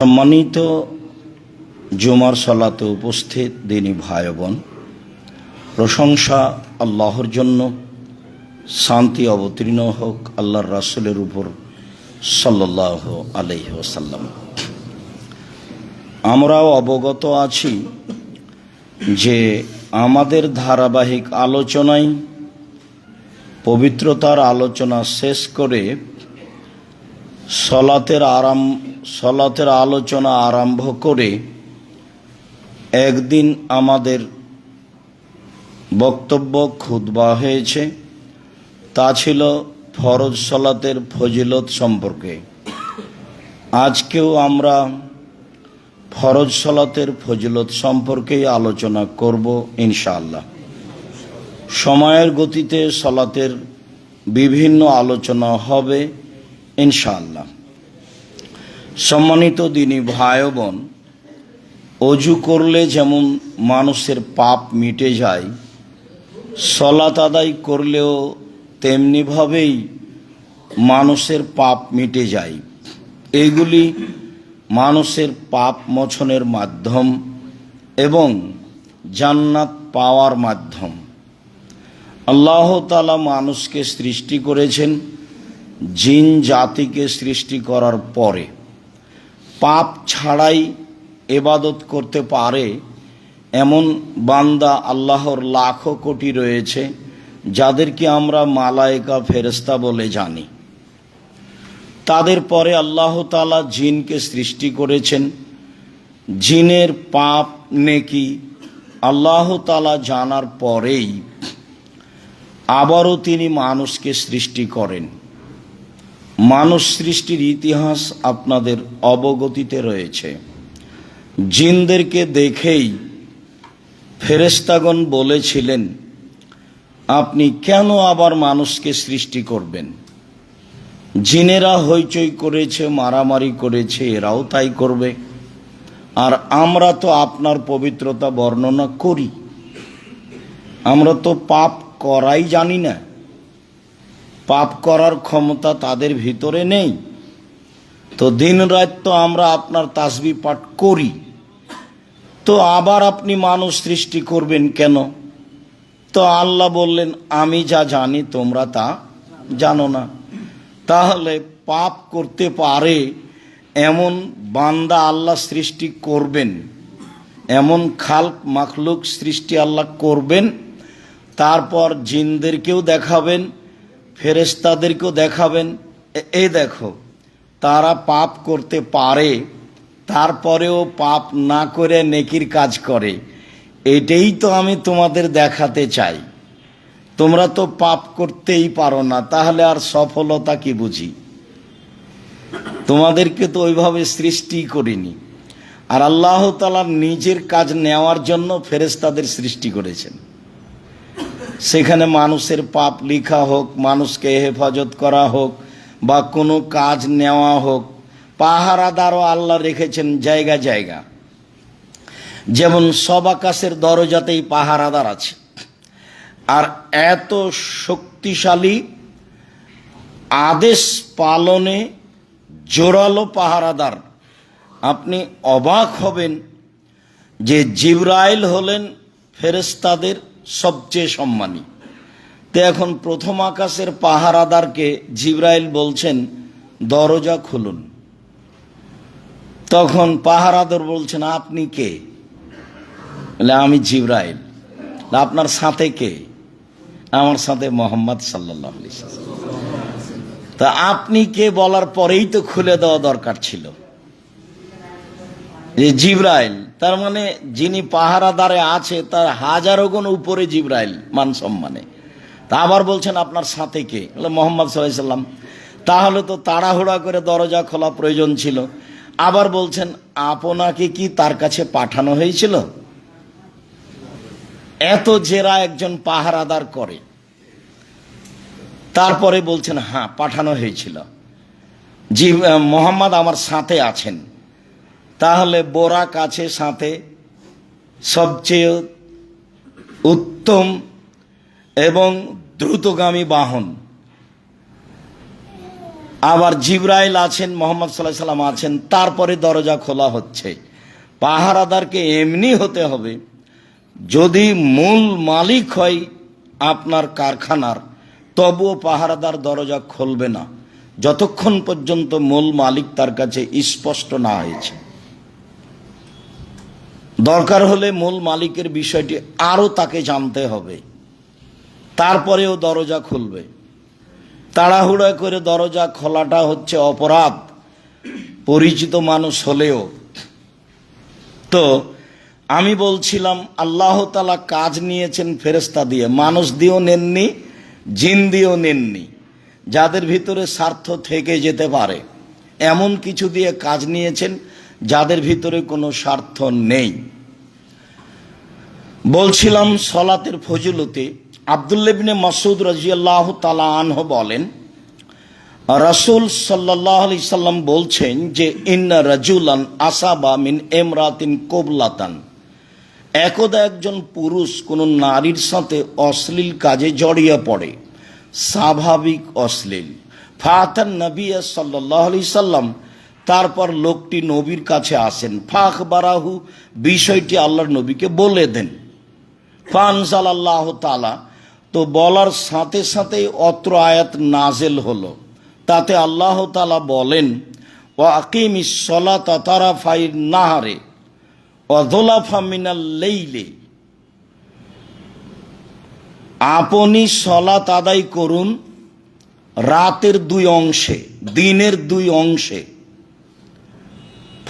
সম্মানিত জুমার সালাতে উপস্থিত দিনী ভাই বোন, প্রশংসা আল্লাহর জন্য, শান্তি অবতীর্ণ হোক আল্লাহর রাসূলের উপর সাল্লাল্লাহু আলাইহি ওয়াসাল্লাম। আমরাও অবগত আছি যে আমাদের ধারাবাহিক আলোচনায় পবিত্রতার আলোচনা শেষ করে সলাতের আলোচনা আরম্ভ করে একদিন আমাদের বক্তব্য খুতবা হয়েছে, তা ছিল ফরজ সলাতের ফজিলত সম্পর্কে। আজকেও আমরা ফরজ সলাতের ফজিলত সম্পর্কেই আলোচনা করব ইনশাআল্লাহ। সময়ের গতিতে সলাতের বিভিন্ন আলোচনা হবে ইনশাআল্লাহ। সম্মানিত দিনী ভাই বোন, অজু করলে যেমন মানুষের পাপ মিটে যায়, সলাত আদায় করলেও তেমনিভাবেই মানুষের পাপ মিটে যায়। এইগুলি মানুষের পাপ মোচনের মাধ্যম এবং জান্নাত পাওয়ার মাধ্যম। আল্লাহ তাআলা মানুষকে সৃষ্টি করেছেন, জিন জাতিকে সৃষ্টি করার পরে পাপ ছাড়াই ইবাদত করতে পারে এমন বান্দা আল্লাহর লাখো কোটি রয়েছে, যাদেরকে আমরা মালায়েকা ফেরেশতা বলে জানি। তাদের পরে আল্লাহ তাআলা জিনকে সৃষ্টি করেছেন। জিনের পাপ নেকি আল্লাহ তাআলা জানার পরেই আবারও তিনি মানুষকে সৃষ্টি করেন। মানুষ সৃষ্টির ইতিহাস আপনাদের অবগতিতে রয়েছে। জিনদেরকে দেখেই ফেরেশতাগণ বলেছিলেন, আপনি কেন আবার মানুষকে সৃষ্টি করবেন? জিনেরা হইচই করেছে, মারামারি করেছে, এরাও তাই করবে। আর আমরা তো আপনার পবিত্রতা বর্ণনা করি, আমরা তো পাপ করাই জানি না। পাপ করার ক্ষমতা তাদের ভিতরে নেই। তো দিন রাত তো আমরা আপনার তাসবিহ পাঠ করি, তো আবার আপনি মানুষ সৃষ্টি করবেন কেন? তো আল্লাহ বললেন, আমি যা জানি তোমরা তা জানো না। তাহলে পাপ করতে পারে এমন বান্দা আল্লাহ সৃষ্টি করবেন, এমন খালক মাখলুক সৃষ্টি আল্লাহ করবেন, তারপর জিনদেরকেও দেখাবেন, ফেরেশতাদেরকেও দেখাবেন, এই দেখো তারা পাপ করতে পারে, তারপরেও পাপ না করে নেকির কাজ করে। এটাই তো আমি তোমাদের দেখাতে চাই। তোমরা তো পাপ করতেই পারো না, তাহলে আর সফলতা কি বুঝি? তোমাদেরকে তো ওইভাবে সৃষ্টি করিনি। আর আল্লাহ তাআলা নিজের কাজ নেওয়ার জন্য ফেরেশতাদের সৃষ্টি করেছেন। সেখানে মানুষের পাপ লিখা হোক, মানুষকে হেফাজত করা হোক, বা কোনো কাজ নেওয়া হোক, পাহারাদারও আল্লাহ রেখেছেন জায়গা জায়গা। যেমন সব আকাশের দরজাতেই পাহারাদার আছে। আর এত শক্তিশালী আদেশ পালনে জোরালো পাহারাদার, আপনি অবাক হবেন যে জিবরাইল হলেন ফেরেশতাদের সবচেয়ে সম্মানী। তো এখন প্রথম আকাশের পাহারাদারকে জিবরাইল বলছেন, দরজা খুলুন। তখন পাহারাদার বলছেন, আপনি কে? বলে, আমি জিবরাইল। আপনার সাথে কে? আমার সাথে মোহাম্মদ সাল্লাল্লাহু আলাইহি ওয়াসাল্লাম। তা আপনি কে বলার পরেই তো খুলে দেওয়া দরকার ছিল যে জিবরাইল। তার মানে যিনি পাহারাদারে আছে তার হাজারো গুণ উপরে জিবরাইল মান সম্মানে। তা আবার বলছেন, আপনার সাথে কে? মোহাম্মদ সাল্লাল্লাহু আলাইহি ওয়াসাল্লাম। তাহলে তো তাড়াহুড়া করে দরজা খোলা প্রয়োজন ছিল। আবার বলছেন, আপনাকে কি তার কাছে পাঠানো হয়েছিল? এত জেরা একজন পাহারাদার করে। তারপরে বলছেন, হ্যাঁ পাঠানো হয়েছিল, জি মোহাম্মদ আমার সাথে আছেন। তাহলে বোরাক আছে সাথে, সবচেয়ে উত্তম এবং দ্রুতগামী বাহন। আবার জিবরাইল আছেন, মোহাম্মদ সাল্লাল্লাহু আলাইহি সাল্লাম আছেন, তারপরে দরজা খোলা হচ্ছে। পাহারাদারকে এমনি হতে হবে, যদি মূল মালিক হয় আপনার কারখানার, তবুও পাহারাদার দরজা খুলবে না যতক্ষণ পর্যন্ত মূল মালিক তার কাছে স্পষ্ট না হয়েছে। দরকার হলে মূল মালিকের বিষয়টি আরো তাকে জানতে হবে, তারপরেও দরজা খুলবে। তাড়াহুড়া করে দরজা খোলাটা হচ্ছে অপরাধ, পরিচিত মানুষ হলেও। তো আমি বলছিলাম আল্লাহ তাআলা কাজ নিয়েছেন ফেরেশতা দিয়ে, মানুষ দিয়েও নেননি, জিন দিয়েও নেননি। যাদের ভিতরে স্বার্থ থেকে যেতে পারে এমন কিছু দিয়ে কাজ নিয়েছেন যাদের ভিতরে কোনো স্বার্থ নেই। বলছিলাম সলাতের ফজিলতে আব্দুল্লাহ ইবনে মাসউদ রাদিয়াল্লাহু তাআলা আনহু বলেন, রাসূল সাল্লাল্লাহু আলাইহি সাল্লাম বলছেন যে ইন্না রাজুলান আসাবা মিন ইমরাতিন কুবলাতান, একদা একজন পুরুষ কোন নারীর সাথে অশ্লীল কাজে জড়িয়ে পড়ে, স্বাভাবিক অশ্লীল। ফাতান নবী সাল্লাল্লাহু আলাইহি সাল্লাম, তারপর লোকটি নবীর কাছে আসেন। ফাখবারাহু, বিষয়টি আল্লাহর নবীকে বলে দেন। ফানজালাল্লাহু তাআলা, তো বলার সাথে সাথে অত্র আয়াত নাজেল হলো। তাতে আল্লাহ তাআলা বলেন, ওয়া আকিমিস সলাতা তারাফাইন নাহারে ওয়া যুলাফা মিনাল লাইলি, আপনি সলাত আদায় করুন রাতের দুই অংশে, দিনের দুই অংশে।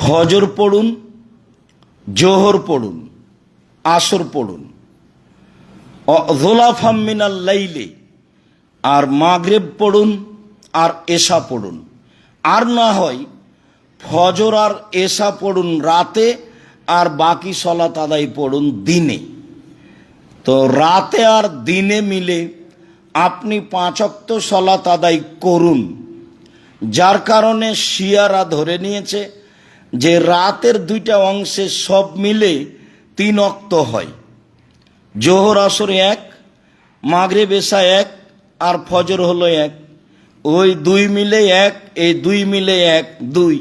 ফজর পড়ুন, জোহর পড়ুন, আসর পড়ুন। যুলাফা মিনাল লাইলি, আর মাগরিব পড়ুন আর এশা পড়ুন। আর না হয় ফজর আর এশা পড়ুন রাতে, আর বাকি সলাত আদায় পড়ুন দিনে। তো রাতে আর দিনে মিলে আপনি 5 ওয়াক্ত সলাত আদায় করুন। যার কারণে শিয়ারা ধরে নিয়েছে যে রাতের দুইটা অংশে সব মিলে 3 ওয়াক্ত হয়। জোহর আসর 1, মাগরিব এশা 1, আর ফজর হলো 1। ওই 2 মিলে 1, এই 2 মিলে 1 2,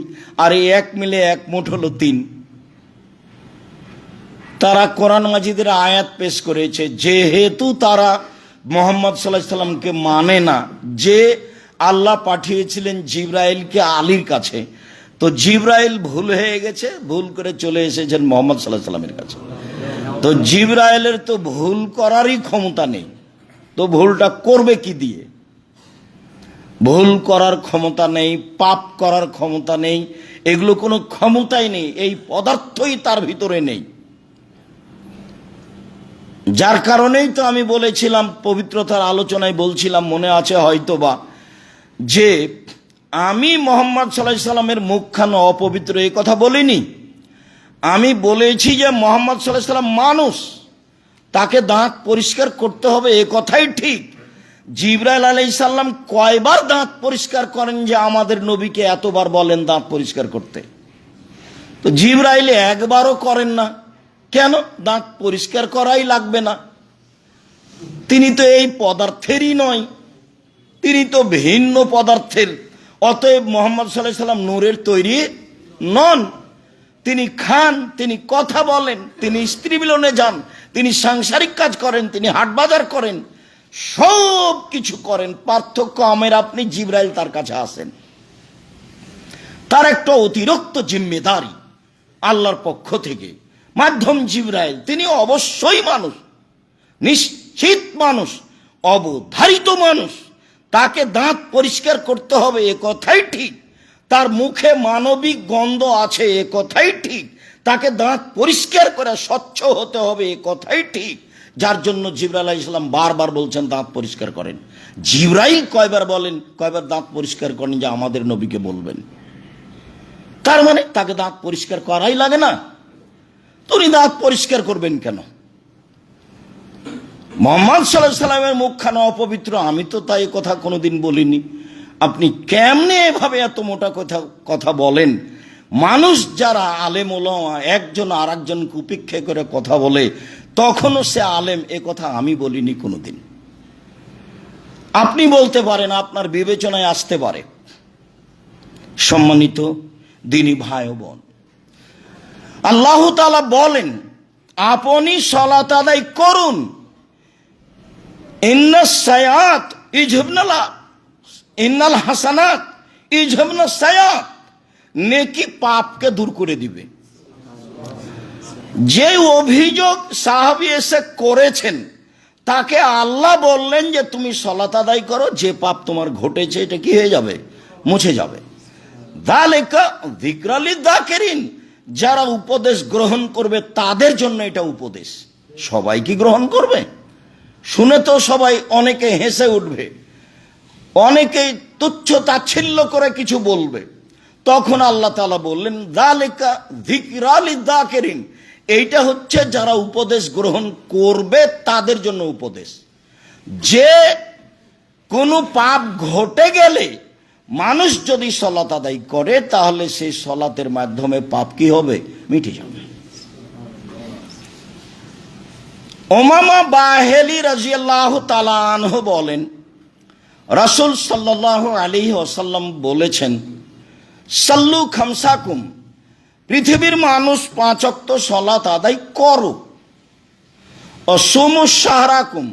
আর এই 1 মিলে 1, মোট হলো 3। তারা কোরআন মাজিদের আয়াত পেশ করেছে, যেহেতু তারা মুহাম্মদ সাল্লাল্লাহু আলাইহি সাল্লামকে মানে না, যে আল্লাহ পাঠিয়েছিলেন জিবরাইলকে আলীর কাছে, তো জিবরাইল ভুল হয়ে গেছে, ভুল করে চলে এসেছেন মুহাম্মদ সাল্লাল্লাহু আলাইহি সাল্লামের কাছে। তো জিবরাইলের তো ভুল করারই ক্ষমতা নেই, তো ভুলটা করবে কি দিয়ে? ভুল করার ক্ষমতা নেই, পাপ করার ক্ষমতা নেই, এগুলো কোনো ক্ষমতাই নেই, এই পদার্থই তার ভিতরে নেই। যার কারণেই তো আমি বলেছিলাম, পবিত্রতার আলোচনায় বলছিলাম, মনে আছে হয়তোবা, যে আমি মুহাম্মদ সাল্লাল্লাহু আলাইহি সাল্লামের মুখখানা অপবিত্র এই কথা বলিনি। আমি বলেছি যে মুহাম্মদ সাল্লাল্লাহু আলাইহি সাল্লাম মানুষ, তাকে দাঁত পরিষ্কার করতে হবে, এ কথাই ঠিক। জিবরাইল আলাইহিস সালাম কয়বার দাঁত পরিষ্কার করেন যে আমাদের নবীকে এতবার বলেন দাঁত পরিষ্কার করতে? তো জিবরাইল একবারও করেন না। কেন? দাঁত পরিষ্কার করাই লাগবে না, তিনি তো এই পদার্থেরই নয়, তিনি তো ভিন্ন পদার্থের। অতএব মুহাম্মদ সাল্লাল্লাহু আলাইহি সাল্লাম নূরের তৈরি নন। তিনি খান, তিনি কথা বলেন, তিনি স্ত্রী মিলনে যান, তিনি সাংসারিক কাজ করেন, তিনি হাট বাজার করেন, সব কিছু করেন। পার্থক্য আমের আপনি, জিবরাইল তার কাছে আসেন, তার একটা অতিরিক্ত জিম্মেদারি আল্লাহর পক্ষ থেকে, মাধ্যম জিবরাইল। তিনি অবশ্যই মানুষ, নিশ্চিত মানুষ, অবধারিত মানুষ। তাকে দাঁত পরিষ্কার করতে হবে, এ কথাই ঠিক। তার মুখে মানবিক গন্ধ আছে, এ কথাই ঠিক। তাকে দাঁত পরিষ্কার করে স্বচ্ছ হতে হবে, এ কথাই ঠিক। যার জন্য জিবরাইল আলাইহিস সালাম বারবার বলছেন দাঁত পরিষ্কার করেন। জিবরাইল কয়বার বলেন, কয়বার দাঁত পরিষ্কার করেন যে আমাদের নবীকে বলবেন। তার মানে তাকে দাঁত পরিষ্কার করাই লাগে না, তুমি দাঁত পরিষ্কার করবেন কেন? মুহাম্মদ সাল্লাল্লাহু আলাইহি সাল্লামের মুখখানা অপবিত্র, আমি তো তাই কথা কোনোদিন বলিনি। আপনি কেমনে এভাবে এত মোটা কথা বলেন? মানুষ যারা আলেম ওলামা একজন আর একজনকে উপেক্ষা করে কথা বলে, তখনও সে আলেম, এ কথা আমি বলিনি কোনোদিন। আপনি বলতে পারেন, আপনার বিবেচনায় আসতে পারে, সম্মানিত দিনী ভাই ও বোন, আল্লাহ তাআলা বলেন আপনি সালাত আদায় করুন। ইন্নাল হাসানাত ইযহাবনা সাইয়্যাত, নেকি পাপকে দূর করে দিবে। যে অভিযোগ সাহাবী এসে করেছেন তাকে আল্লাহ বললেন যে তুমি সালাত আদায় করো, যে পাপ তোমার ঘটেছে এটা কি হয়ে যাবে, মুছে যাবে। যালিকা যিকরা লিয-যাকিরিন, যারা উপদেশ গ্রহণ করবে তাদের জন্য এটা উপদেশ। সবাই কি গ্রহণ করবে? শুনে তো সবাই অনেকে হেসে উঠবে, অনেকেই তুচ্ছ তাচ্ছিল্য করে কিছু বলবে। তখন আল্লাহ তাআলা বললেন যালিকা যিকরা লিয-যাকিরিন, এইটা হচ্ছে যারা উপদেশ গ্রহণ করবে তাদের জন্য উপদেশ। যে কোনো পাপ ঘটে গেলে মানুষ যদি সালাত আদায় করে তাহলে সেই সালাতের মাধ্যমে পাপ কি হবে, মিটে যাবে। উমামা বাহিলি রাদিয়াল্লাহু তাআলা আনহু বলেন রাসূল সাল্লাল্লাহু আলাইহি ওয়াসাল্লাম বলেছেন সাল্লু খামসাকুম, পৃথিবীর মানুষ 5 ওয়াক্ত সালাত আদায় করো। অসুমু শাহরাকুম,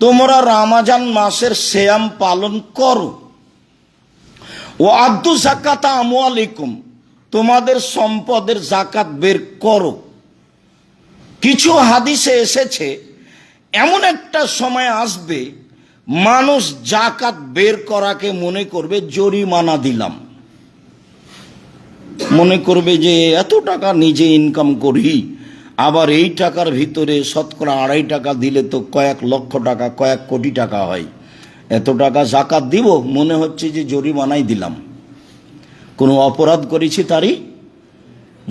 তোমরা রমজান মাসের সিয়াম পালন করো। ও আদ্দু যাকাতা আমওয়ালিকুম, তোমাদের সম্পদের যাকাত বের করো। কিছু হাদিসে এসেছে এমন একটা সময় আসবে মানুষ যাকাত বের করাকে মনে করবে জরিমানা দিলাম, মনে করবে যে এত টাকা নিজে ইনকাম করি, আবার এই টাকার ভিতরে শতকরা 2.5 টাকা দিলে তো কয়েক লক্ষ টাকা, কয়েক কোটি টাকা হয়, এত টাকা যাকাত দিব, মনে হচ্ছে যে জরিমানাই দিলাম, কোনো অপরাধ করেছি তারই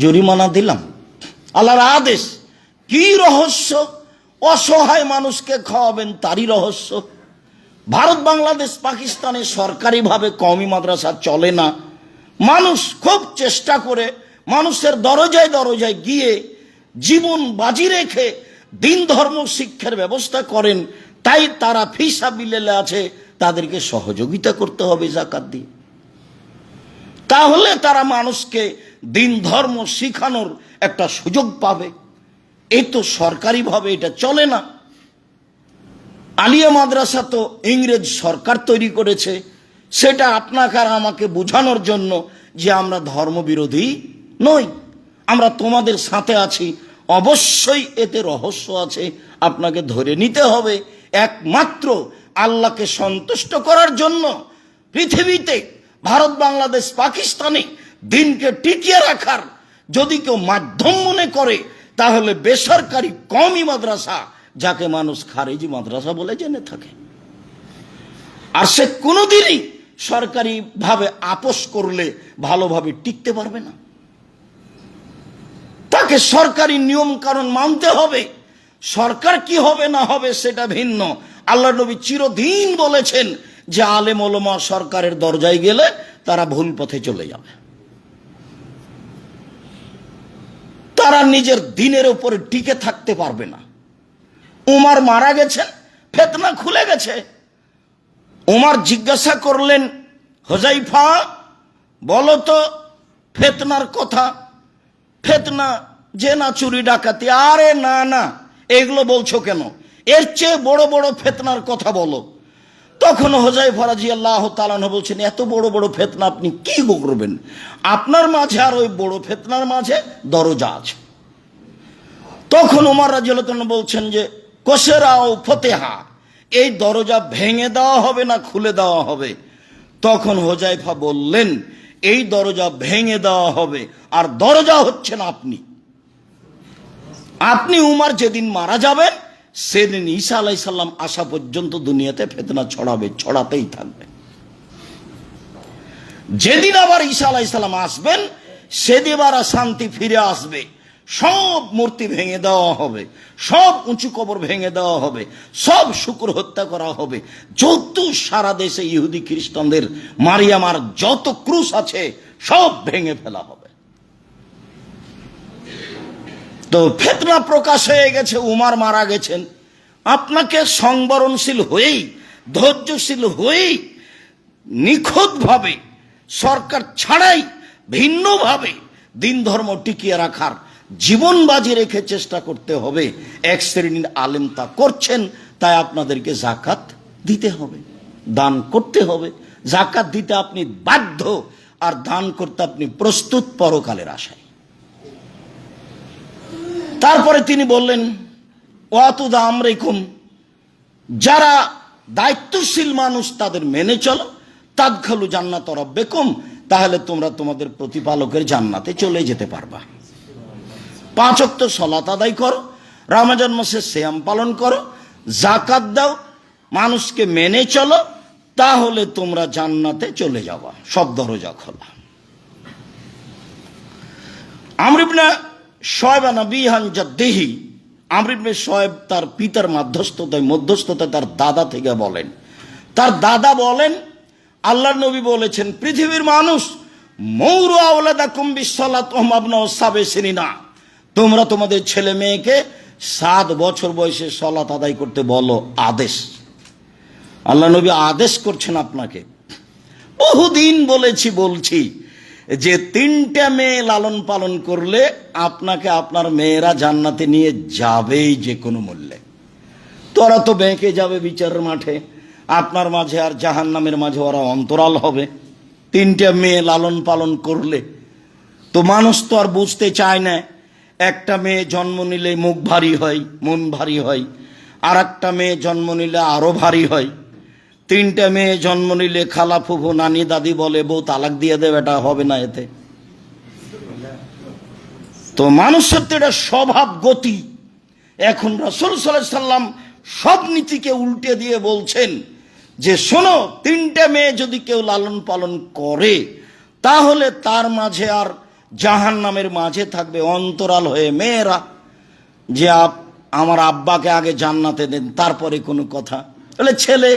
জরিমানা দিলাম। আল্লাহর আদেশ, কি রহস্য? অসহায় মানুষকে খাওয়াবেন তারই রহস্য। ভারত, বাংলাদেশ, পাকিস্তানে সরকারিভাবে কওমি মাদ্রাসা চলে না। মানুষ খুব চেষ্টা করে মানুষের দরজায় দরজায় গিয়ে জীবন বাজি রেখে দিন ধর্ম শিক্ষার ব্যবস্থা করেন। তাই তারা ফি সাবিলিল্লাহ আছে, তাদেরকে সহযোগিতা করতে হবে যাকাত দিয়ে। তাহলে তারা মানুষকে দিন ধর্ম শিখানোর একটা সুযোগ পাবে। এই তো সরকারিভাবে এটা চলে না। আলিয়া মাদ্রাসা তো ইংরেজ সরকার তৈরি করেছে, সেটা আপনাকে আর আমাকে বোঝানোর জন্য যে আমরা ধর্মবিরোধী নই, আমরা তোমাদের সাথে আছি। অবশ্যই এতে রহস্য আছে, আপনাকে ধরে নিতে হবে। একমাত্র আল্লাহকে সন্তুষ্ট করার জন্য পৃথিবীতে ভারত, বাংলাদেশ, পাকিস্তানে দিনকে টিকিয়ে রাখার যদি কেউ মাধ্যম মনে করে তাহলে বেসরকারি কওমি মাদ্রাসা, যাকে মানুষ খারেজি মাদ্রাসা বলে জেনে থাকে, আর সে কোনোদিনই সরকারিভাবে আপোষ করলে ভালোভাবে টিকতে পারবে না। তাকে সরকারি নিয়ম কানুন মানতে হবে। সরকার কি হবে না হবে সেটা ভিন্ন। আল্লাহ নবী চিরদিন বলেছেন যে আলেম ওলামা সরকারের দরজায় গেলে তারা ভুল পথে চলে যাবে, তারা নিজের দিনের উপরে টিকে থাকতে পারবে না। উমার মারা গেছেন, ফিতনা খুলে গেছে। উমার জিজ্ঞাসা করলেন, হুযায়ফা বলো তো ফিতনার কথা। ফিতনা যে না চুরি ডাকাতি, আরে না না এগুলো বলছো কেন, এর চেয়ে বড় বড় ফিতনার কথা বলো। তখন হুযায়ফা রাদিয়াল্লাহু তাআলা আনহু বলছেন, এত বড় বড় ফিতনা আপনি কি করবেন? আপনার মাঝে আর ওই বড় ফিতনার মাঝে দরজা আছে। তখন উমর রাদিয়াল্লাহু তাআলা বলছেন যে কসরাও ফতেহা, এই দরজা ভেঙে দেওয়া হবে না খুলে দেওয়া হবে? তখন হুযায়ফা বললেন, এই দরজা ভেঙে দেওয়া হবে, আর দরজা হচ্ছেন আপনি। আপনি উমর যেদিন মারা যাবেন সেদিন ঈসা আলাইহিস সালাম আসা পর্যন্ত দুনিয়াতে ফিতনা ছড়াবে, ছড়াতেই থাকবে। যেদিন আবার ঈসা আলাইহিস সালাম আসবেন সেদিন আবার শান্তি ফিরে আসবে। সব মূর্তি ভেঙে দেওয়া হবে, সব উঁচু কবর ভেঙে দেওয়া হবে, সব শুকর হত্যা করা হবে, যত সারা দেশে ইহুদি খ্রিস্টানদের মারিয়ামার যত ক্রুশ আছে সব ভেঙে ফেলা হবে। তো ফিতনা প্রকাশ হয়ে গেছে, উমর মারা গেছেন। আপনাকে সংবরণশীল হয়েই, ধৈর্যশীল হয়েই নিখুঁতভাবে সরকার ছাড়াই ভিন্নভাবে দিন ধর্ম টিকিয়ে রাখার জীবন বাজি রেখে চেষ্টা করতে হবে। এক শ্রেণীর আলেম তা করছেন, তাই আপনাদেরকে জাকাত দিতে হবে, দান করতে হবে। জাকাত দিতে আপনি বাধ্য, আর দান করতে আপনি প্রস্তুত পরকালের আশায়। তারপরে তিনি বললেন, ওয়াতুদা আমরিকুম, যারা দায়িত্বশীল মানুষ তাদের মেনে চলো, তাদখালু জান্নাত রাব্বিকুম, তাহলে তোমরা তোমাদের প্রতিপালকের জান্নাতে চলে যেতে পারবা। 5 ওয়াক্ত সালাত আদায় করো, রমজান মাসে সিয়াম পালন করো, জাকাত দাও, মানুষকে মেনে চলো, তাহলে তোমরা জান্নাতে চলে যাবা, সব দরজা খোলা। আমর ইবনে শুআয়ব নবিহান জাদ্দিহি, আমর ইবনে শুআয়ব তার পিতার মধ্যস্থতায় তার দাদা থেকে বলেন, তার দাদা বলেন আল্লাহর নবী বলেছেন, পৃথিবীর মানুষ মৌরু আওলাদাকুম বিসসালাত ওয়া হুম আবনাউ সাবঈ সিনিনা, তোমরা তোমাদের ছেলে মেয়েকে 7 বছর বয়সে সালাত আদায় করতে বলো। আদেশ, আল্লাহ নবী আদেশ করছেন আপনাকে। বহুদিন বলছি যে 3টা মেয়ে লালন পালন করলে আপনাকে আপনার মেয়েরা জান্নাতে নিয়ে যাবেই যে কোনো মূল্যে। তোরা তো বেঁকে যাবে বিচারের মাঠে, আপনার মাঝে আর জাহান্নামের মাঝে ওরা অন্তরাল হবে। 3টা মেয়ে লালন পালন করলে তো মানুষ তো আর বুঝতে চায় না। একটা মেয়ে জন্ম নিলে মুখ ভারী হয়, মন ভারী হয়, আর একটা মেয়ে জন্ম নিলে আরো ভারী হয়। 3টা মেয়ে জন্ম নিলে খালা ফুফু নানি দাদি বলে বউ তালাক দিয়ে দেবে, এটা হবে না এতে। তো মানুষের তো এটা স্বভাব গতি। এখন রাসূল সাল্লাল্লাহু আলাইহি সাল্লাম সব নীতিকে উল্টে দিয়ে বলছেন যে শোনো, 3টা মেয়ে যদি কেউ লালন পালন করে তাহলে তার মাঝে আর জাহান্নামের মাঝে থাকবে অন্তরাল হয়ে মেয়েরা, যে আমার আব্বাকে আগে জান্নাতে দেন তারপরে কোনো কথা। তাহলে ছেলে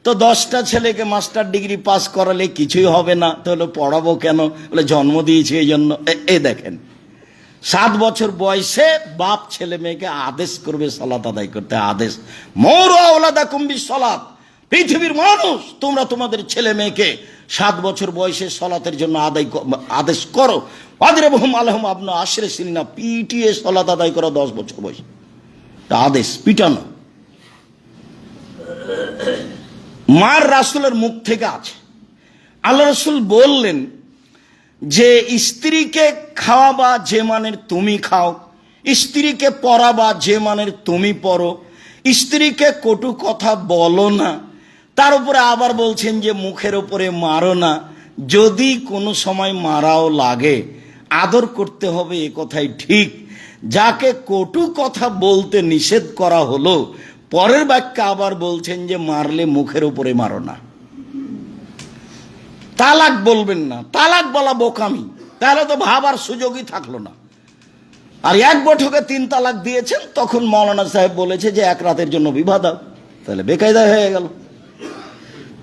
তো 10টা ছেলেকে মাস্টার ডিগ্রি পাস করালে কিছুই হবে না, তাহলে পড়াবো কেন? বলে জন্ম দিয়েছি এই জন্য। এই দেখেন, 7 বছর বয়সে বাপ ছেলে মেয়েকে আদেশ করবে সালাত আদায় করতে। আদেশ, মৌরু আওলাদাকুম বিসসালাত, পৃথিবীর মানুষ তোমরা তোমাদের ছেলে মেয়েকে 7 বছর বয়সে সালাতের জন্য আদেশ করো। ওয়াদরিবহুম আলাইহিম আবনা 10 সিনিনা, পিটিয়ে সালাত আদায় করো 10 বছর বয়সে। আদেশ, পিটানো। মার রাসূলের মুখ থেকে আছে, আল্লাহ রাসূল বললেন যে স্ত্রীকে খাওয়াবা যে মানের তুমি খাও, স্ত্রীকে পড়াবা যে মানের তুমি পড়ো, স্ত্রীকে কটু কথা বলো না। তার উপরে আবার বলছেন যে মুখের উপরে মারো না, যদি কোনো সময় মারাও লাগে আদর করতে হবে, এ কথাই ঠিক। যাকে কটু কথা বলতে নিষেধ করা হলো, পরের বাক্যে আবার বলছেন যে মারলে মুখের উপরে মারো না। তালাক বলবেন না, তালাক বলা বোকামি, তাহলে তো ভাবার সুযোগই থাকলো না। আর এক বৈঠকে 3 তালাক দিয়েছেন, তখন মৌলানা সাহেব বলেছে যে 1 রাতের জন্য বিবাহ দাও, তাহলে বেকায়দা হয়ে গেল।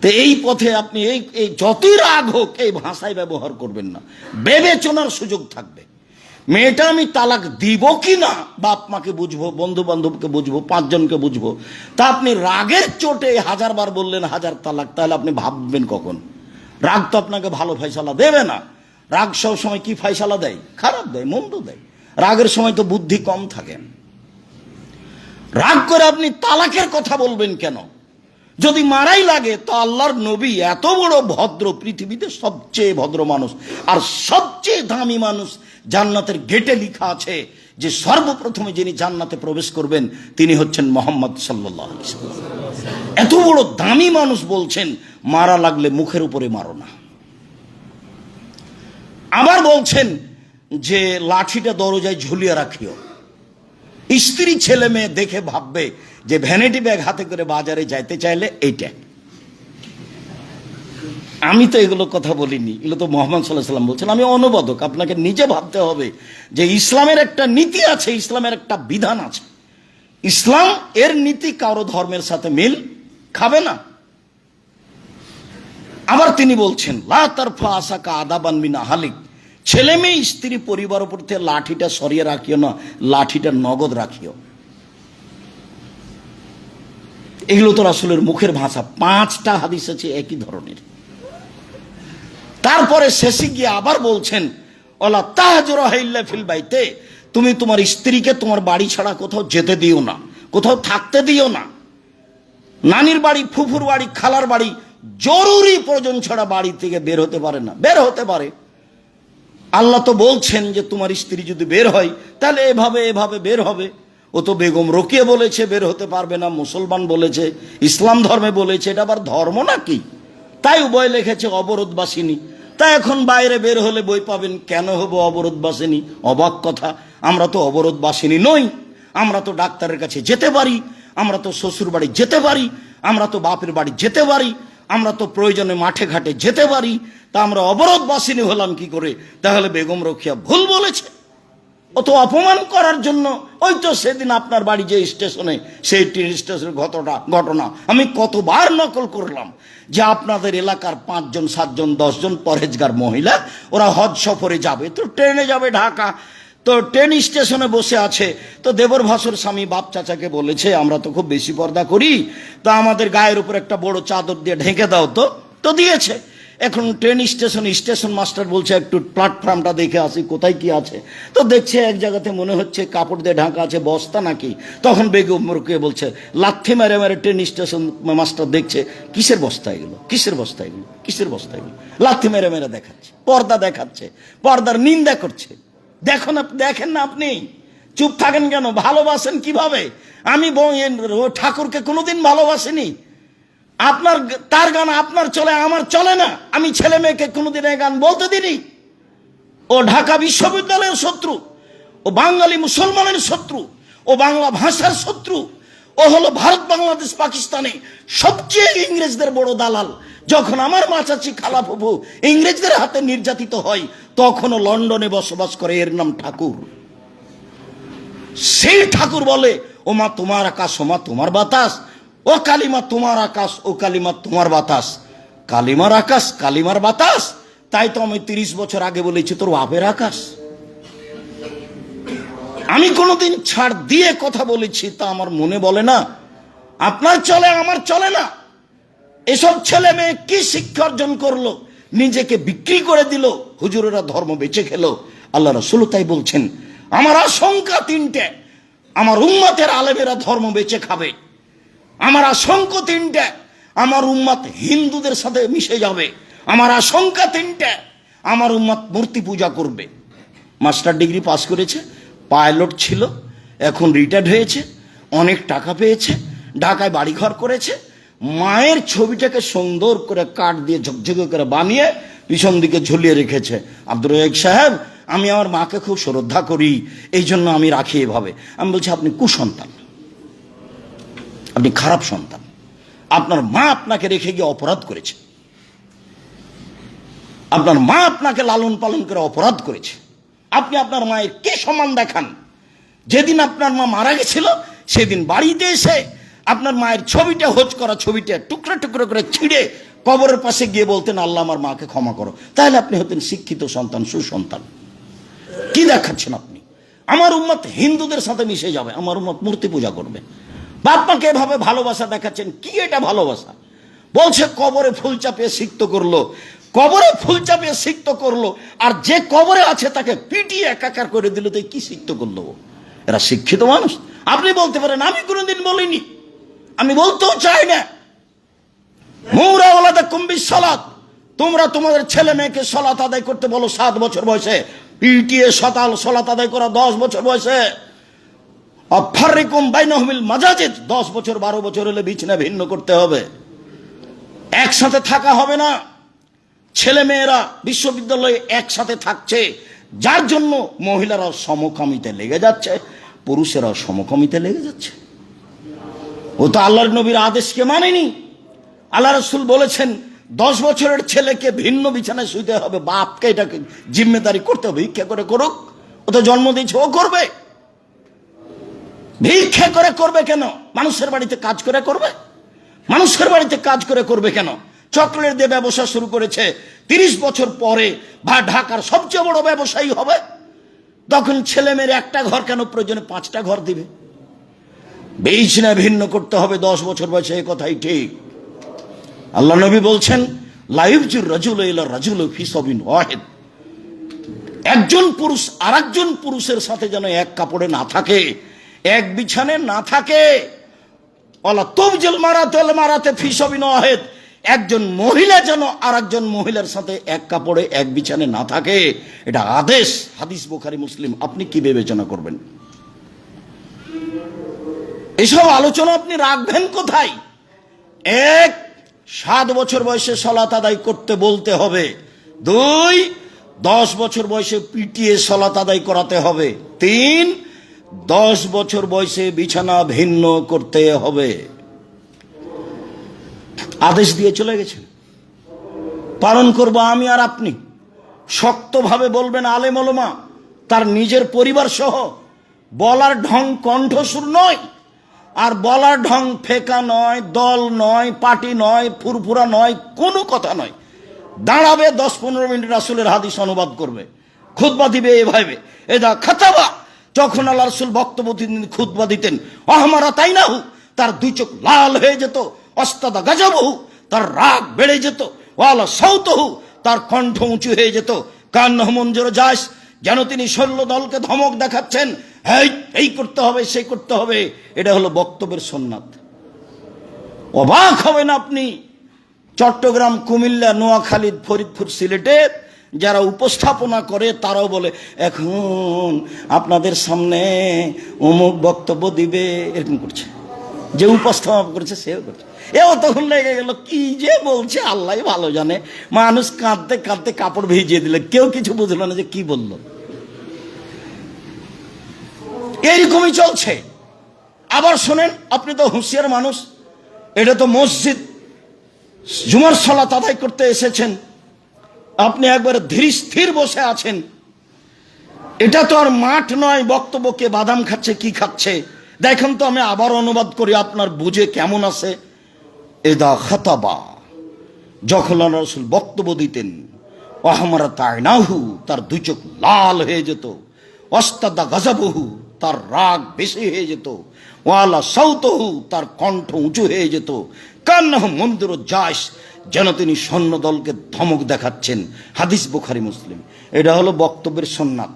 তো এই পথে আপনি এই যতই রাগ হোক এই ভাষায় ব্যবহার করবেন না, বিবেচনার সুযোগ থাকবে। মেয়েটা আমি তালাক দিব কি না, বাপ মাকে বুঝবো, বন্ধু বান্ধবকে বুঝবো, 5 জনকে বুঝবো। তা আপনি রাগের চোটে 1000 বার বললেন 1000 তালাক, তাহলে আপনি ভাববেন কখন? রাগ তো আপনাকে ভালো ফয়সালা দেবে না। রাগ সব সময় কি ফয়সালা দেয়? খারাপ দেয়, মন্দ দেয়। রাগের সময় তো বুদ্ধি কম থাকে। রাগ করে আপনি তালাকের কথা বলবেন কেন? যদি মারাই লাগে তো আল্লাহর নবী এত বড় ভদ্র, পৃথিবীতে সবচেয়ে ভদ্র মানুষ আর সবচেয়ে দামি মানুষ, জান্নাতের গেটে লেখা আছে যে সর্বপ্রথমে যিনি জান্নাতে প্রবেশ করবেন তিনি হচ্ছেন মুহাম্মদ সাল্লাল্লাহু আলাইহি ওয়াসাল্লাম। এত বড় দামি মানুষ বলছেন মারা লাগলে মুখের উপরে মারো না। আবার বলছেন যে লাঠিটা দরজায় ঝুলিয়ে রাখিও। স্ত্রী ছেলে মেয়ে দেখে ভাববে যে ভ্যানিটি ব্যাগ হাতে করে বাজারে যাইতে চাইলে এইটা। আমি তো এগুলো কথা বলিনি, এগুলো তো মুহাম্মদ সাল্লাল্লাহু আলাইহি ওয়াসাল্লাম বলছেন। আমি অনুবাদক, আপনাকে নিজে ভাবতে হবে যে ইসলামের একটা নীতি আছে, ইসলামের একটা বিধান আছে। ইসলাম এর নীতি কারো ধর্মের সাথে মিল খাবে না। আবার তিনি বলছেন লা তারফা আসাকা আদাবান মিন আহলিক, ছেলে মেয়ে স্ত্রী পরিবার উপর থেকে লাঠিটা সরিয়ে রাখিও না, লাঠিটা নগদ রাখিও। এগুলো তো রাসূলের মুখের ভাষা। 5টা হাদিস আছে একই ধরনের। তারপরে শেষে গিয়ে আবার বলছেন ওলা তাহজুরহা ইল্লা ফিল বাইতে, তুমি তোমার স্ত্রীকে তোমার বাড়ি ছাড়া কোথাও যেতে দিও না, কোথাও থাকতে দিও না। নানির বাড়ি, ফুফুর বাড়ি, খালার বাড়ি জরুরি প্রয়োজন ছাড়া বাড়ি থেকে বের হতে পারে না। বের হতে পারে, আল্লাহ তো বলছেন যে তোমার স্ত্রী যদি বের হয় তাহলে এভাবে এভাবে বের হবে। ও তো বেগম রোকেয়া বলেছে বের হতে পারবে না, মুসলমান বলেছে, ইসলাম ধর্মে বলেছে, এটা আবার ধর্ম নাকি? তাই উভয় লিখেছে অবরোধবাসিনী। তাই এখন বাইরে বের হলে বই পাবেন কেন হবো অবরোধবাসিনী। অবাক কথা, আমরা তো অবরোধবাসিনী নই। আমরা তো ডাক্তারের কাছে যেতে পারি, আমরা তো শ্বশুর বাড়ি যেতে পারি, আমরা তো বাপের বাড়ি যেতে পারি, আমরা তো প্রয়োজনে মাঠে ঘাটে যেতে পারি। তা আমরা অবরোধবাসিনী হলাম কি করে? তাহলে বেগম রোকেয়া ভুল বলেছে। অত অপমান করার জন্য ওই তো সেদিন আপনার বাড়ি যে স্টেশনে, সেই ট্রেন স্টেশনের ঘটনা আমি কতবার নকল করলাম যে আপনাদের এলাকার 5 জন 7 জন 10 জন পরহেজগার মহিলা ওরা হজ সফরে যাবে, তো ট্রেনে যাবে ঢাকা, তো ট্রেন স্টেশনে বসে আছে। তো দেবর ভাসুর স্বামী বাপ চাচাকে বলেছে আমরা তো খুব বেশি পর্দা করি, তো আমাদের গায়ের উপর একটা বড় চাদর দিয়ে ঢেকে দাও। তো দিয়েছে। এখন ট্রেন স্টেশন মাস্টার বলছে একটু প্ল্যাটফর্মটা দেখে আসি কোথায় কি আছে। তো দেখছে এক জায়গাতে মনে হচ্ছে কাপড় দিয়ে ঢাকা আছে, বস্তা নাকি। তখন বেগম রোকেয়া বলছে, লাথি মেরে মেরে ট্রেন স্টেশন মাস্টার দেখছে কিসের বস্তা এগুলো, কিসের বস্তা এগুলো, কিসের বস্তা এগুলো, লাথি মেরে মেরে দেখাচ্ছে, পর্দা দেখাচ্ছে, পর্দার নিন্দা করছে। দেখেন না আপনি, চুপ থাকেন কেন? ভালোবাসেন কিভাবে? আমি ঠাকুরকে কোনোদিন ভালোবাসিনি। আপনার তার গান আপনার চলে, আমার চলে না। আমি ছেলে মেয়েকে কোনোদিন এই গান বলতে দিনি। ও ঢাকা বিশ্ববিদ্যালয়ের শত্রু, ও বাঙালি মুসলমানের শত্রু, ও বাংলা ভাষার শত্রু, ও হলো ভারত বাংলাদেশ পাকিস্তানে সবচেয়ে ইংরেজদের বড় দালাল। যখন আমার মা চাচি খালা ফুফু ইংরেজদের হাতে নির্যাতিত হয় তখনও লন্ডনে বসবাস করে, এর নাম ঠাকুর। সেই ঠাকুর বলে ও মা তোমার আকাশ, ও মা তোমার বাতাস, ও কালিমা তোমার আকাশ, ও কালিমা তোমার বাতাস। কালিমার আকাশ, কালিমার বাতাস। তাই তো আমি 30 বছর আগে বলেছি তোর বাপের আকাশ। আমি কোনোদিন ছাড় দিয়ে কথা বলেছি তা আমার মনে বলে না। আপনার চলে, আমার চলে না। এসব ছেলে মেয়ে কি শিক্ষা অর্জন করলো? নিজেকে বিক্রি করে দিল, হুজুরেরা ধর্ম বেঁচে খেলো। আল্লাহ রাসূল তাই বলছেন, আমার আশঙ্কা 3টে, আমার উম্মতের আলেমেরা ধর্ম বেঁচে খাবে। আমার আশঙ্কা 3টে, আমার উম্মত হিন্দুদের সাথে মিশে যাবে। আমার আশঙ্কা 3টে, আমার উম্মত মূর্তি পূজা করবে। মাস্টার ডিগ্রি পাস করেছে, পাইলট ছিল, এখন রিটায়ার্ড হয়েছে, অনেক টাকা পেয়েছে, ঢাকায় বাড়িঘর করেছে। মায়ের ছবিটাকে সুন্দর করে কাঠ দিয়ে ঝকঝকে করে বানিয়ে পিছন দিকে ঝুলিয়ে রেখেছে। আব্দুর রাজ্জাক সাহেব, আমি আমার মাকে খুব শ্রদ্ধা করি, এই জন্য আমি রাখি এভাবে। আমি বলছি আপনি কুসন্তান, আপনি খারাপ সন্তান। আপনার মা আপনাকে রেখে গিয়ে অপরাধ করেছে, আপনার মা আপনাকে লালন পালন করে অপরাধ করেছে। আপনি আপনার মায়ের কি সম্মান দেখান? যেদিন আপনার মা মারা গেছিল সেদিন বাড়িতে এসে আপনার মায়ের ছবিটা, হোজ করা ছবিটা টুকরো টুকরো করে ছিঁড়ে কবরের পাশে গিয়ে বলতেন আল্লাহ আমার মাকে ক্ষমা করো। তাহলে আপনি হতেন শিক্ষিত সন্তান, সুসন্তান। কি দেখাচ্ছেন আপনি? আমার উম্মত হিন্দুদের সাথে মিশে যাবে, আমার উম্মত মূর্তি পূজা করবে। বাপ মাকে এভাবে ভালোবাসা দেখাচ্ছেন, কি এটা ভালোবাসা? বলছে কবরে ফুল চাপিয়ে সিক্ত করলো, কবরে ফুল চাপিয়ে সিক্ত করলো, আর যে কবরে আছে তাকে পিটিয়ে একাকার করে দিল, তো কি সিক্ত করলো? এরা শিক্ষিত মানুষ? আপনি বলতে পারেন আমি কোনোদিন বলিনি, আমি বলতেও চাই না। মুরা ওয়ালাদা কুম্বিস সালাত, তোমরা তোমাদের ছেলে মেয়েকে সালাত আদায় করতে বলো 7 বছর বয়সে, পিটিয়ে সালাত আদায় করা 10 বছর বয়সে। আফারিকুম বাইনাহুমিল মাজাজিদ, 10 বছর 12 বছর হলে বিছানা ভিন্ন করতে হবে, একসাথে থাকা হবে না। ছেলে মেয়েরা বিশ্ববিদ্যালয়ে একসাথে থাকছে, যার জন্য মহিলারা সমকামিতে লেগে যাচ্ছে, পুরুষেরা সমকামিতে লেগে যাচ্ছে। ও তো আল্লাহর নবীর আদেশকে মানেনি। আল্লাহ রাসূল বলেছেন 10 বছরের ছেলেকে ভিন্ন বিছানায় শুইতে হবে, বাপকে এটাকে জিম্মেদারি করতে হবে। ভিক্ষা করে করুক, ও তো জন্ম দিয়েছে, ও করবে। ভিক্ষা করে করবে কেন? মানুষের বাড়িতে কাজ করে করবে, মানুষের বাড়িতে কাজ করে করবে কেন? চকলেট দিয়ে ব্যবসা শুরু করেছে, 30 বছর পরে ঢাকার সবচেয়ে বড় ব্যবসায়ী হবে। তখন ছেলে মেয়ের একটা ঘর কেন, প্রয়োজনে 5টা ঘর দিবে। বিছানা ভিন্ন করতে হবে 10 বছর বয়সে, এই কথাই ঠিক। আল্লাহ নবী বলছেন লাইফজুর রাজুল ইলা রাজুল ফি সাবিন ওয়াহিদ, একজন পুরুষ আরেকজন পুরুষের সাথে যেন এক কাপড়ে না থাকে, এক বিছানে না থাকে। ওয়ালা তুবজিল মারাতুল মারাতে ফি সাবিন ওয়াহিদ, একজন মহিলা যেন আরেকজন মহিলার সাথে এক কাপড়ে এক বিছানে না থাকে, এটা আদেশ। হাদিস বুখারী মুসলিম। আপনি কি বিবেচনা করবেন? এসব আলোচনা আপনি রাখবেন কোথায়? 7 বছর বয়সে সালাত আদায় করতে বলতে হবে। 2 10 বছর বয়সে পিটিয়ে সালাত আদায় করাতে হবে। 3 10 বছর বয়সে বিছানা ভিন্ন করতে হবে। আদেশ দিয়ে চলে গেছেন, পালন করব আমি আর আপনি। শক্তভাবে বলবেন আলেম ওলামা, তার নিজের পরিবার সহ। বলার ঢং কণ্ঠসুর নয়, আর বলার ঢং ফেকা নয়, দল নয়, পার্টি নয়, ফুরফুরা নয়, কোনো কথা নয়। দাঁড়াবে 10-15 মিনিট রাসূলের হাদিস অনুবাদ করবে, খুতবা দিবে এভাবে। এদা খাতাবা, যখন আল্লাহ রাসূল বক্তব্য দিতেন, খুতবা দিতেন, আহমারা তাই না হু, তার 2 চোখ লাল হয়ে যেত। অস্তাদা গাজাবহু, তার রাগ বেড়ে যেত। ওয়ালা সাউতহু, তার কণ্ঠ উঁচু হয়ে যেত। কান্নাহু মুনজির জাস, যেন তিনি সৈন্য দলকে ধমক দেখাচ্ছেন, এই করতে হবে, সেই করতে হবে। এটা হলো বক্তব্যের সুন্নাত। অবাক হবেন আপনি, চট্টগ্রাম, কুমিল্লা, নোয়াখালী, ফরিদপুর, সিলেটে যারা উপস্থাপনা করে তারাও বলে এখন আপনাদের সামনে অমুক বক্তব্য দিবে, এরকম করছে। যে উপস্থাপন করেছে সেও করছে। এও তখন লেগে গেল, কি যে বলছে আল্লাহ ভালো জানে। মানুষ কাঁদতে কাঁদতে কাপড় ভিজিয়ে দিলে, কেউ কিছু বুঝলো না যে কি বলল। এইরকমই চলছে। আবার শোনেন, আপনি তো হুঁশিয়ার মানুষ, এটা তো মসজিদ, জুমার সালাত আদায় করতে এসেছেন, আপনি একবার ধীর স্থির বসে আছেন। এটা তো আর মাঠ নয় বক্তব্য কে বাদাম খাচ্ছে কি খাচ্ছে। দেখেন তো, আমি আবার অনুবাদ করি, আপনার বুঝে কেমন আছে। এদা খাতাবা, যখন আল্লাহ রাসূল বক্তব্য দিতেন, আহমারা তাইনাহু, তার 2 চোখ লাল হয়ে যেত। ওয়াস্তাদা গাজাবহু, তার রাগ বেশি হয়ে যেত। ওয়ালা সাউতহু, তার কণ্ঠ উঁচু হয়ে যেত। কান্নাহু মুনজির জাস, যেন তিনি সৈন্য দলকে ধমক দেখাচ্ছেন। হাদিস বুখারী মুসলিম। এটা হলো বক্তব্যের সুন্নাত।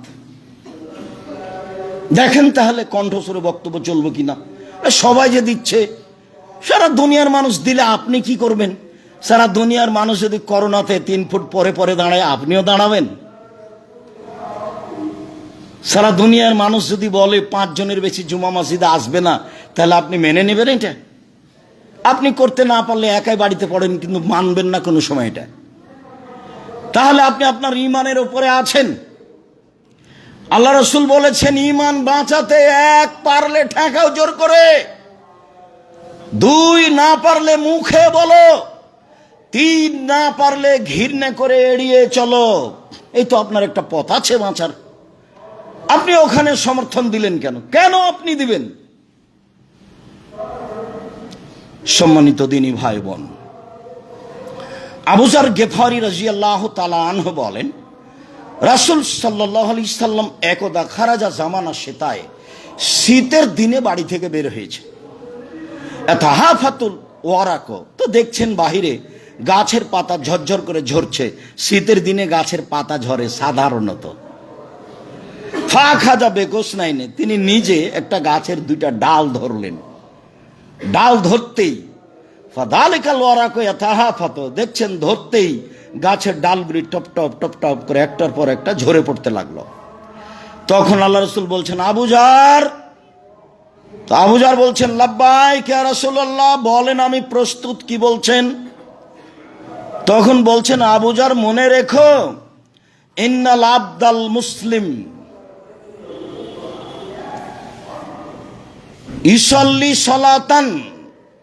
দেখেন তাহলে কণ্ঠস্বরে বক্তব্য চলবে কিনা। সবাই যে দিচ্ছে, সারা দুনিয়ার মানুষ দিলে আপনি কি করবেন? সারা দুনিয়ার মানুষ যদি করোনাতে 3 ফুট পরে পরে দাঁড়ায়, আপনিও দাঁড়াবেন? সারা দুনিয়ার মানুষ যদি বলে 5 জনের বেশি জুমা মসজিদে আসবে না, তাহলে আপনি মেনে নেবেন এটা? আপনি করতে না পারলে একাই বাড়িতে পড়েন, কিন্তু মানবেন না কোনো সময় এটা। তাহলে আপনি আপনার ঈমানের উপরে আছেন। আল্লাহ রাসূল বলেছেন, ঈমান বাঁচাতে 1 পারলে ঠেকাও জোর করে, 2 না পারলে মুখে বলো, 3 না পারলে ঘৃণা করে এড়িয়ে চলো। এই তো আপনার একটা পথ আছে বাঁচার। আপনি ওখানে সমর্থন দিলেন কেন? কেন আপনি দিবেন? সম্মানিত দিনী ভাই বোন, আবু যর গিফারী রাদিয়াল্লাহু তাআলা আনহু বলেন, রাসূল সাল্লাল্লাহু আলাইহি সাল্লাম একদা খারাজা জামানা শীতায়, শীতের দিনে বাড়ি থেকে বের হয়েছে। তাহাফাতুল ওয়ারাক, তো দেখছেন বাহিরে গাছের পাতা ঝরঝর করে ঝরছে। শীতের দিনে গাছের পাতা ঝরে সাধারণত। ফা খাজা বেগোসনাইনে, তিনি নিজে একটা গাছের 2টা ডাল ধরলেন। ডাল ধরতেই ফাদালিকাল ওয়ারাক ইয়াতাহাফাতু, দেখছেন ধরতেই গাছের ডালগুলি টপ টপ টপ টপ করে একটার পর একটা ঝরে পড়তে লাগলো। তখন আল্লাহ রাসূল বলছেন, আবু যর। তো আবু যর বলছেন, লাব্বাইক ইয়া রাসূলুল্লাহ, বলেন আমি প্রস্তুত, কি বলছেন? তখন বলছেন আবু যর, মনে রেখো, ইন্নাল আবদাল মুসলিম ইসাল্লি সালাতান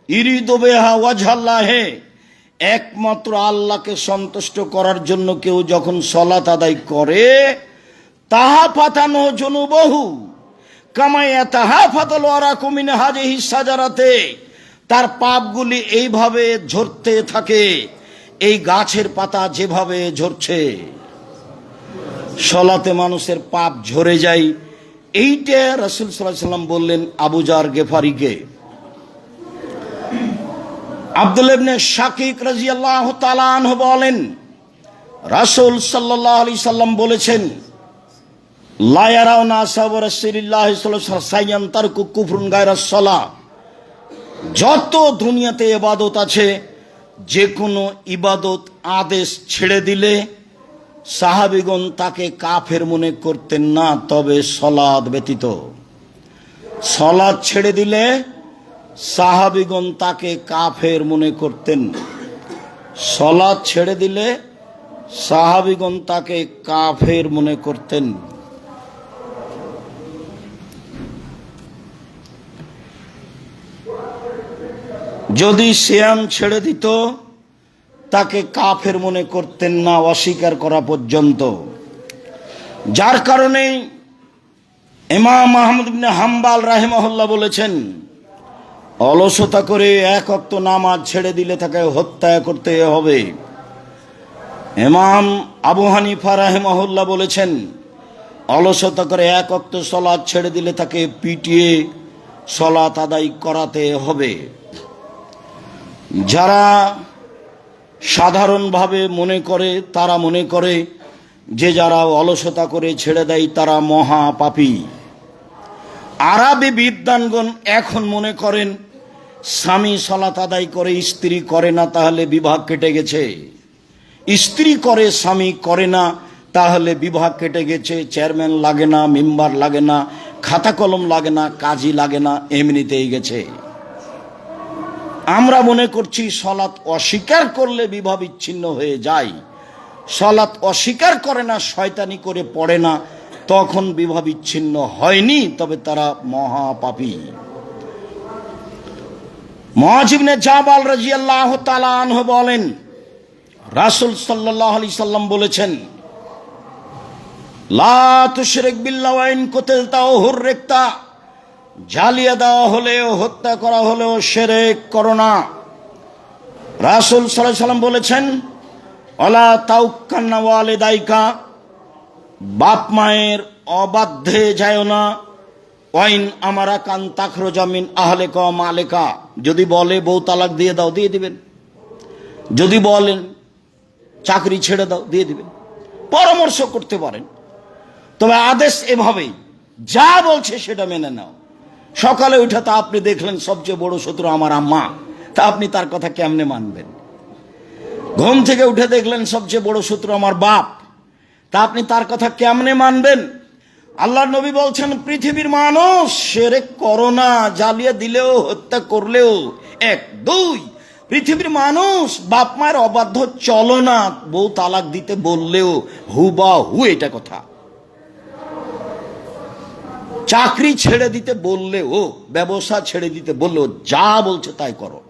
ইরিদু বিহা ওয়াজহাল্লাহি, একমাত্র আল্লাহকে সন্তুষ্ট করার জন্য কেউ যখন সালাত আদায় করে, তাহা ফাতানো জুনুবহু কামা ইয়াতাহাফাতুল ওয়ারাকু মিন হাযিহি সাজারাতে, তার পাপগুলি এইভাবে ঝরতে থাকে, এই গাছের পাতা যেভাবে ঝরছে। সালাতে মানুষের পাপ ঝরে যায়। এইটা রাসূল সাল্লাল্লাহু আলাইহি সাল্লাম বললেন আবু যর গিফারীকে। আব্দুল্লাহ ইবনে শাকিক রাদিয়াল্লাহু তাআলা আনহু বলেন, রাসূল সাল্লাল্লাহু আলাইহি সাল্লাম বলেছেন, লা ইয়ারাউনা আসহাবু রাসূলিল্লাহ সাল্লাল্লাহু আলাইহি ওয়াসাল্লাম তারকু কুফরুন গায়রাস সালাহ। যত দুনিয়াতে ইবাদত আছে, যে কোনো ইবাদত আদেশ ছেড়ে দিলে সাহাবীগণ তাকে কাফের মনে করতেন না, তবে সালাত ব্যতীত। সালাত ছেড়ে দিলে সাহাবীগণ তাকে কাফের মনে করতেন। সালাত ছেড়ে দিলে সাহাবীগণ তাকে কাফের মনে করতেন। যদি সিয়াম ছেড়ে দিত তাকে কাফের মনে করতেন না, অস্বীকার করা পর্যন্ত। যার কারণে ইমাম আহমদ ইবনে হাম্বল রাহিমাহুল্লাহ বলেছেন, অলসতা করে এক ওয়াক্ত নামাজ ছেড়ে দিলে তাকে হত্যা করতে হবে। ইমাম আবু হানিফা রাহিমাহুল্লাহ বলেছেন, অলসতা করে এক ওয়াক্ত সালাত ছেড়ে দিলে তাকে পিটিয়ে সালাত আদায় করাতে হবে। যারা সাধারণভাবে তারা মনে করে যে যারা অলসতা করে ছেড়ে দেয় তারা মহা পাপী। আরবি বিদ্বানগণ এখন মনে করেন, স্বামী সালাত আদায় করে স্ত্রী করে না তাহলে বিবাহ কেটে গেছে, স্ত্রী করে স্বামী করে না তাহলে বিবাহ কেটে গেছে, চেয়ারম্যান লাগে না, মেম্বার লাগে না, খাতা কলম লাগে না, কাজী লাগে না, এমনিতেই গেছে। আমরা মনে করছি সালাত অস্বীকার করলে বিবাহ বিচ্ছিন্ন হয়ে যায়। সালাত অস্বীকার করে না, শয়তানি করে পড়ে না, তখন বিবাহ বিচ্ছিন্ন হয়নি, তবে তারা মহাপাপী। মুআয ইবনে জাবাল রাদিয়াল্লাহু তাআলা আনহু বলেন, রাসূল সাল্লাল্লাহু আলাইহি সাল্লাম বলেছেন, লা তুশরিক বিল্লাহি ওয়া ইন কুতিলতা ওয়া হুররিকতা, জ্বালিয়ে দেওয়া হলেও হত্যা করা হলেও শিরক করো না। রাসূল সাল্লাল্লাহু আলাইহি সাল্লাম বলেছেন, ওয়ালা তাউক্কান্না ওয়ালিদাইকা, বাপ মায়ের অবাধ্যে যায় না। ওয়াইন আমারা কান তাখরুজা মিন আহলিকা ওয়া মালিকা, যদি বলে বউ তালাক দিয়ে দাও, দিয়ে দিবেন। যদি বলেন চাকরি ছেড়ে দাও, দিয়ে দিবেন। পরামর্শ করতে পারেন, তবে আদেশ এভাবেই, যা বলছে সেটা মেনে নাও। সকালে উঠে তা আপনি দেখলেন সবচেয়ে বড় শত্রু আমার আম্মা, তা আপনি তার কথা কেমনে মানবেন? ঘুম থেকে উঠে দেখলেন সবচেয়ে বড় শত্রু আমার বাপ, তা আপনি তার কথা কেমনে মানবেন? আল্লাহর নবী বলছেন, পৃথিবীর মানুষ শিরক করো না, জ্বালিয়ে দিলেও হত্যা করলেও এক। দুই, পৃথিবীর মানুষ বাপ মায়ের অবাধ্য চলো না, বউ তালাক দিতে বললেও হুবাহু এটা কথা। চাকরি ছেড়ে দিতে বললেও, ব্যবসা ছেড়ে দিতে বললেও যা বলছে তাই করো,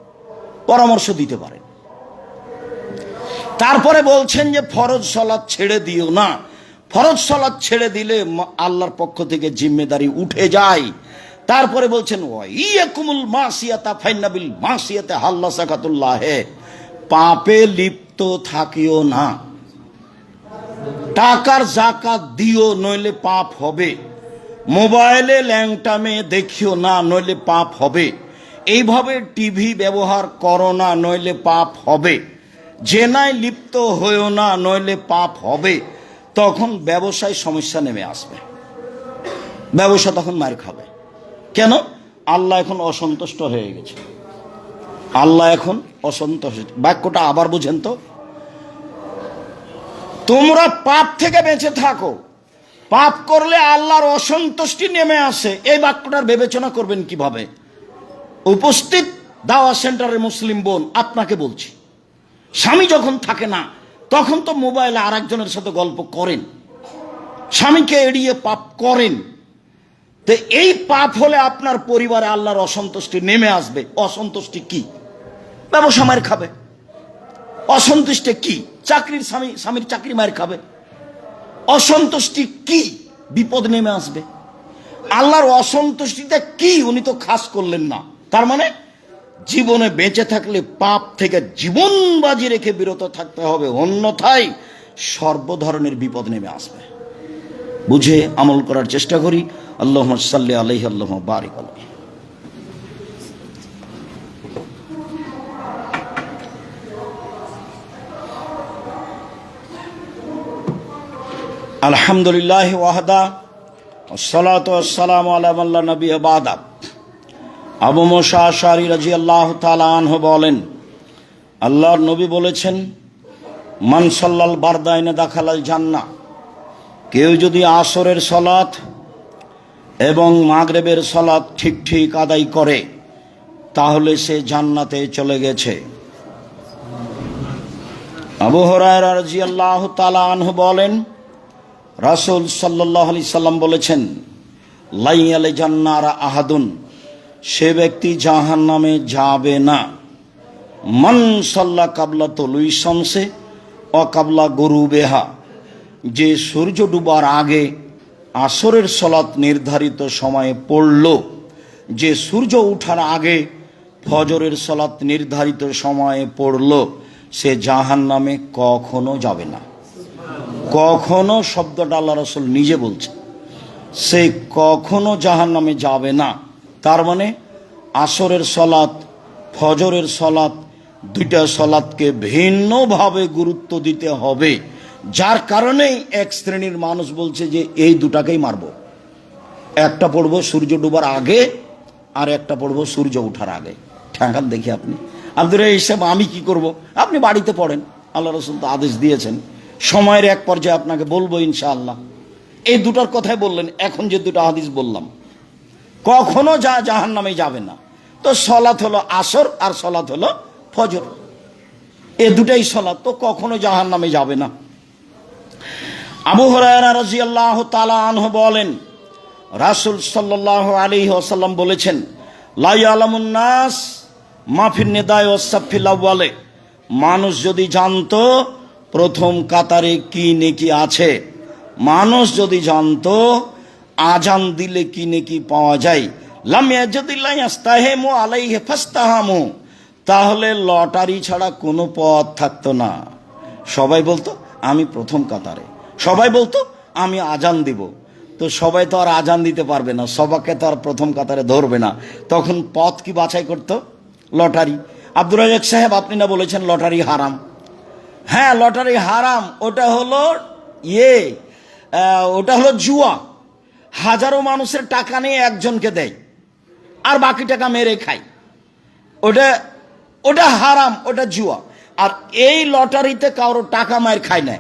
পরামর্শ দিতে পারেন। তারপরে বলছেন যে ফরজ সালাত ছেড়ে দিও না। ফরজ সালাত ছেড়ে দিলে আল্লাহর পক্ষ থেকে জিম্মেদারি উঠে যায়। তারপরে বলছেন, ওয়াইয়াকুমুল মাসিয়াতা ফাইন্না বিল মাসিয়াতি হাল্লা সাকাতুল্লাহ, পাপে লিপ্ত থাকিও না। টাকার যাকাত দিও, নইলে পাপ হবে। মোবাইলে ল্যাংটা মেয়ে দেখিও না, নইলে পাপ হবে। এইভাবে টিভি ব্যবহার করো না, নইলে পাপ হবে। জেনায় লিপ্ত হয়েও না, নইলে পাপ হবে। তখন ব্যবসায় সমস্যা নেমে আসবে, ব্যবসা তখন মার খাবে। কেন? আল্লাহ এখন অসন্তুষ্ট হয়ে গেছে। আল্লাহ এখন অসন্তুষ্ট। বাক্যটা আবার বুঝেন তো, তোমরা পাপ থেকে বেঁচে থাকো, পাপ করলে আল্লাহর অসন্তুষ্টি নেমে আসে। এই বাক্যটার বিবেচনা করবেন কিভাবে? উপস্থিত দাওয়া সেন্টারের মুসলিম বোন, আপনাকে বলছি, স্বামী যখন থাকে না তখন তো মোবাইলে আর একজনের সাথে গল্প করেন, স্বামীকে এড়িয়ে পাপ করেন। তো এই পাপ হলে আপনার পরিবারে আল্লাহর অসন্তুষ্টি নেমে আসবে। অসন্তুষ্টি কি? ব্যবসা মার খাবে। অসন্তুষ্টি কি? চাকরির স্বামীর চাকরি মার খাবে। অসন্তুষ্টি কি? বিপদ নেমে আসবে। আল্লাহর অসন্তুষ্টিটা কি উনি তো খাস করলেন না। তার মানে জীবনে বেঁচে থাকলে পাপ থেকে জীবন বাজি রেখে বিরত থাকতে হবে, অন্যথায় সর্ব ধরনের বিপদ নেমে আসবে। বুঝে আমল করার চেষ্টা করি। আল্লাহুম্মা সাল্লি আলাইহি আল্লাহুম্মা বারিক আলাইহি। আলহামদুলিল্লাহ ওয়াহদা ওয়াসসালাতু ওয়াসসালামু আলা মান লা নাবিয়্যা বা'দা। আবু মুসা আশআরী রাদিয়াল্লাহু তাআলা আনহু বলেন, আল্লাহর নবী বলেছেন, মান সাল্লাল বারদাইনে দাখালাল জান্নাহ, কেউ যদি আসরের সালাত এবং মাগরিবের সালাত ঠিক ঠিক আদায় করে তাহলে সে জান্নাতে চলে গেছে। আবু হুরায়রা রাদিয়াল্লাহু তাআলা আনহু বলেন, রাসূল সাল্লাল্লাহু আলাইহি সাল্লাম বলেছেন, লাইয়ালে জান্নারা আহাদুন, সে ব্যক্তি জাহান্নামে যাবে না, মান সাল্লা কাবলা তুলুই শামসে ও কাবলা গুরুবেহা, যে সূর্য ডুবার আগে আসরের সালাত নির্ধারিত সময়ে পড়ল, যে সূর্য ওঠার আগে ফজরের সালাত নির্ধারিত সময়ে পড়ল, সে জাহান্নামে কখনো যাবে না। কখনো শব্দটা আল্লাহ রাসূল নিজে বলছেন, সে কখনো জাহান্নামে যাবে না। তার মানে আসরের সালাত ফজরের সালাত দুইটা সালাতকে ভিন্নভাবে গুরুত্ব দিতে হবে, যার কারণেই এক শ্রেণীর মানুষ বলছে যে এই দুটাকেই মারব, একটা পড়বো সূর্য ডুবার আগে আর একটা পড়বো সূর্য ওঠার আগে। ঠেকান দেখি আপনি আপনাদের এই হিসাব আমি কি করব? আপনি বাড়িতে পড়েন, আল্লাহ রাসূল তো আদেশ দিয়েছেন, সময়ের এক পর্যায়ে আপনাকে বলবো ইনশাআল্লাহ। এই দুটার কথাই বললেন, এখন যে দুটো হাদিস বললাম, কখনো জাহান্নামে যাবে না। তো সালাত হলো আসর আর সালাত হলো ফজর, এই দুটাই সালাত, তো কখনো জাহান্নামে যাবে না। আবু হুরায়রা রাদিয়াল্লাহু তাআলা আনহু বলেন, রাসূল সাল্লাল্লাহু আলাইহি ওয়াসাল্লাম বলেছেন, লা ইয়ালামুন নাস মা ফিন নিদাই ওয়াস সাফিল আউয়ালে, মানুষ যদি জানতো প্রথম কাতারে কি নেকি আছে, মানুষ যদি জানতো আজান দিলে কি নেকি পাওয়া যায়, লাম ইয়াজিদিল্লাহ ইস্তাহিমু আলাইহি ফাস্তাহামু, তাহলে লটারি ছাড়া কোনো পথ থাকতো না। সবাই বলতো আমি প্রথম কাতারে, সবাই বলতো আমি আজান দিব, তো সবাই তো আর আজান দিতে পারবে না, সবাইকে তো আর প্রথম কাতারে ধরবে না, তখন পথ কি বাছাই করতো? লটারি। আব্দুর রাজ্জাক সাহেব, আপনি না বলেছেন লটারি হারাম? হ্যাঁ, লটারি হারাম। ওটা হলো ওটা হলো জুয়া। হাজারো মানুষের টাকা নিয়ে একজনকে দেয় আর বাকি টাকা মেরে খায়, ওটা হারাম, ওটা জুয়া। আর এই লটারিতে কারো টাকা মায়ের খায় না,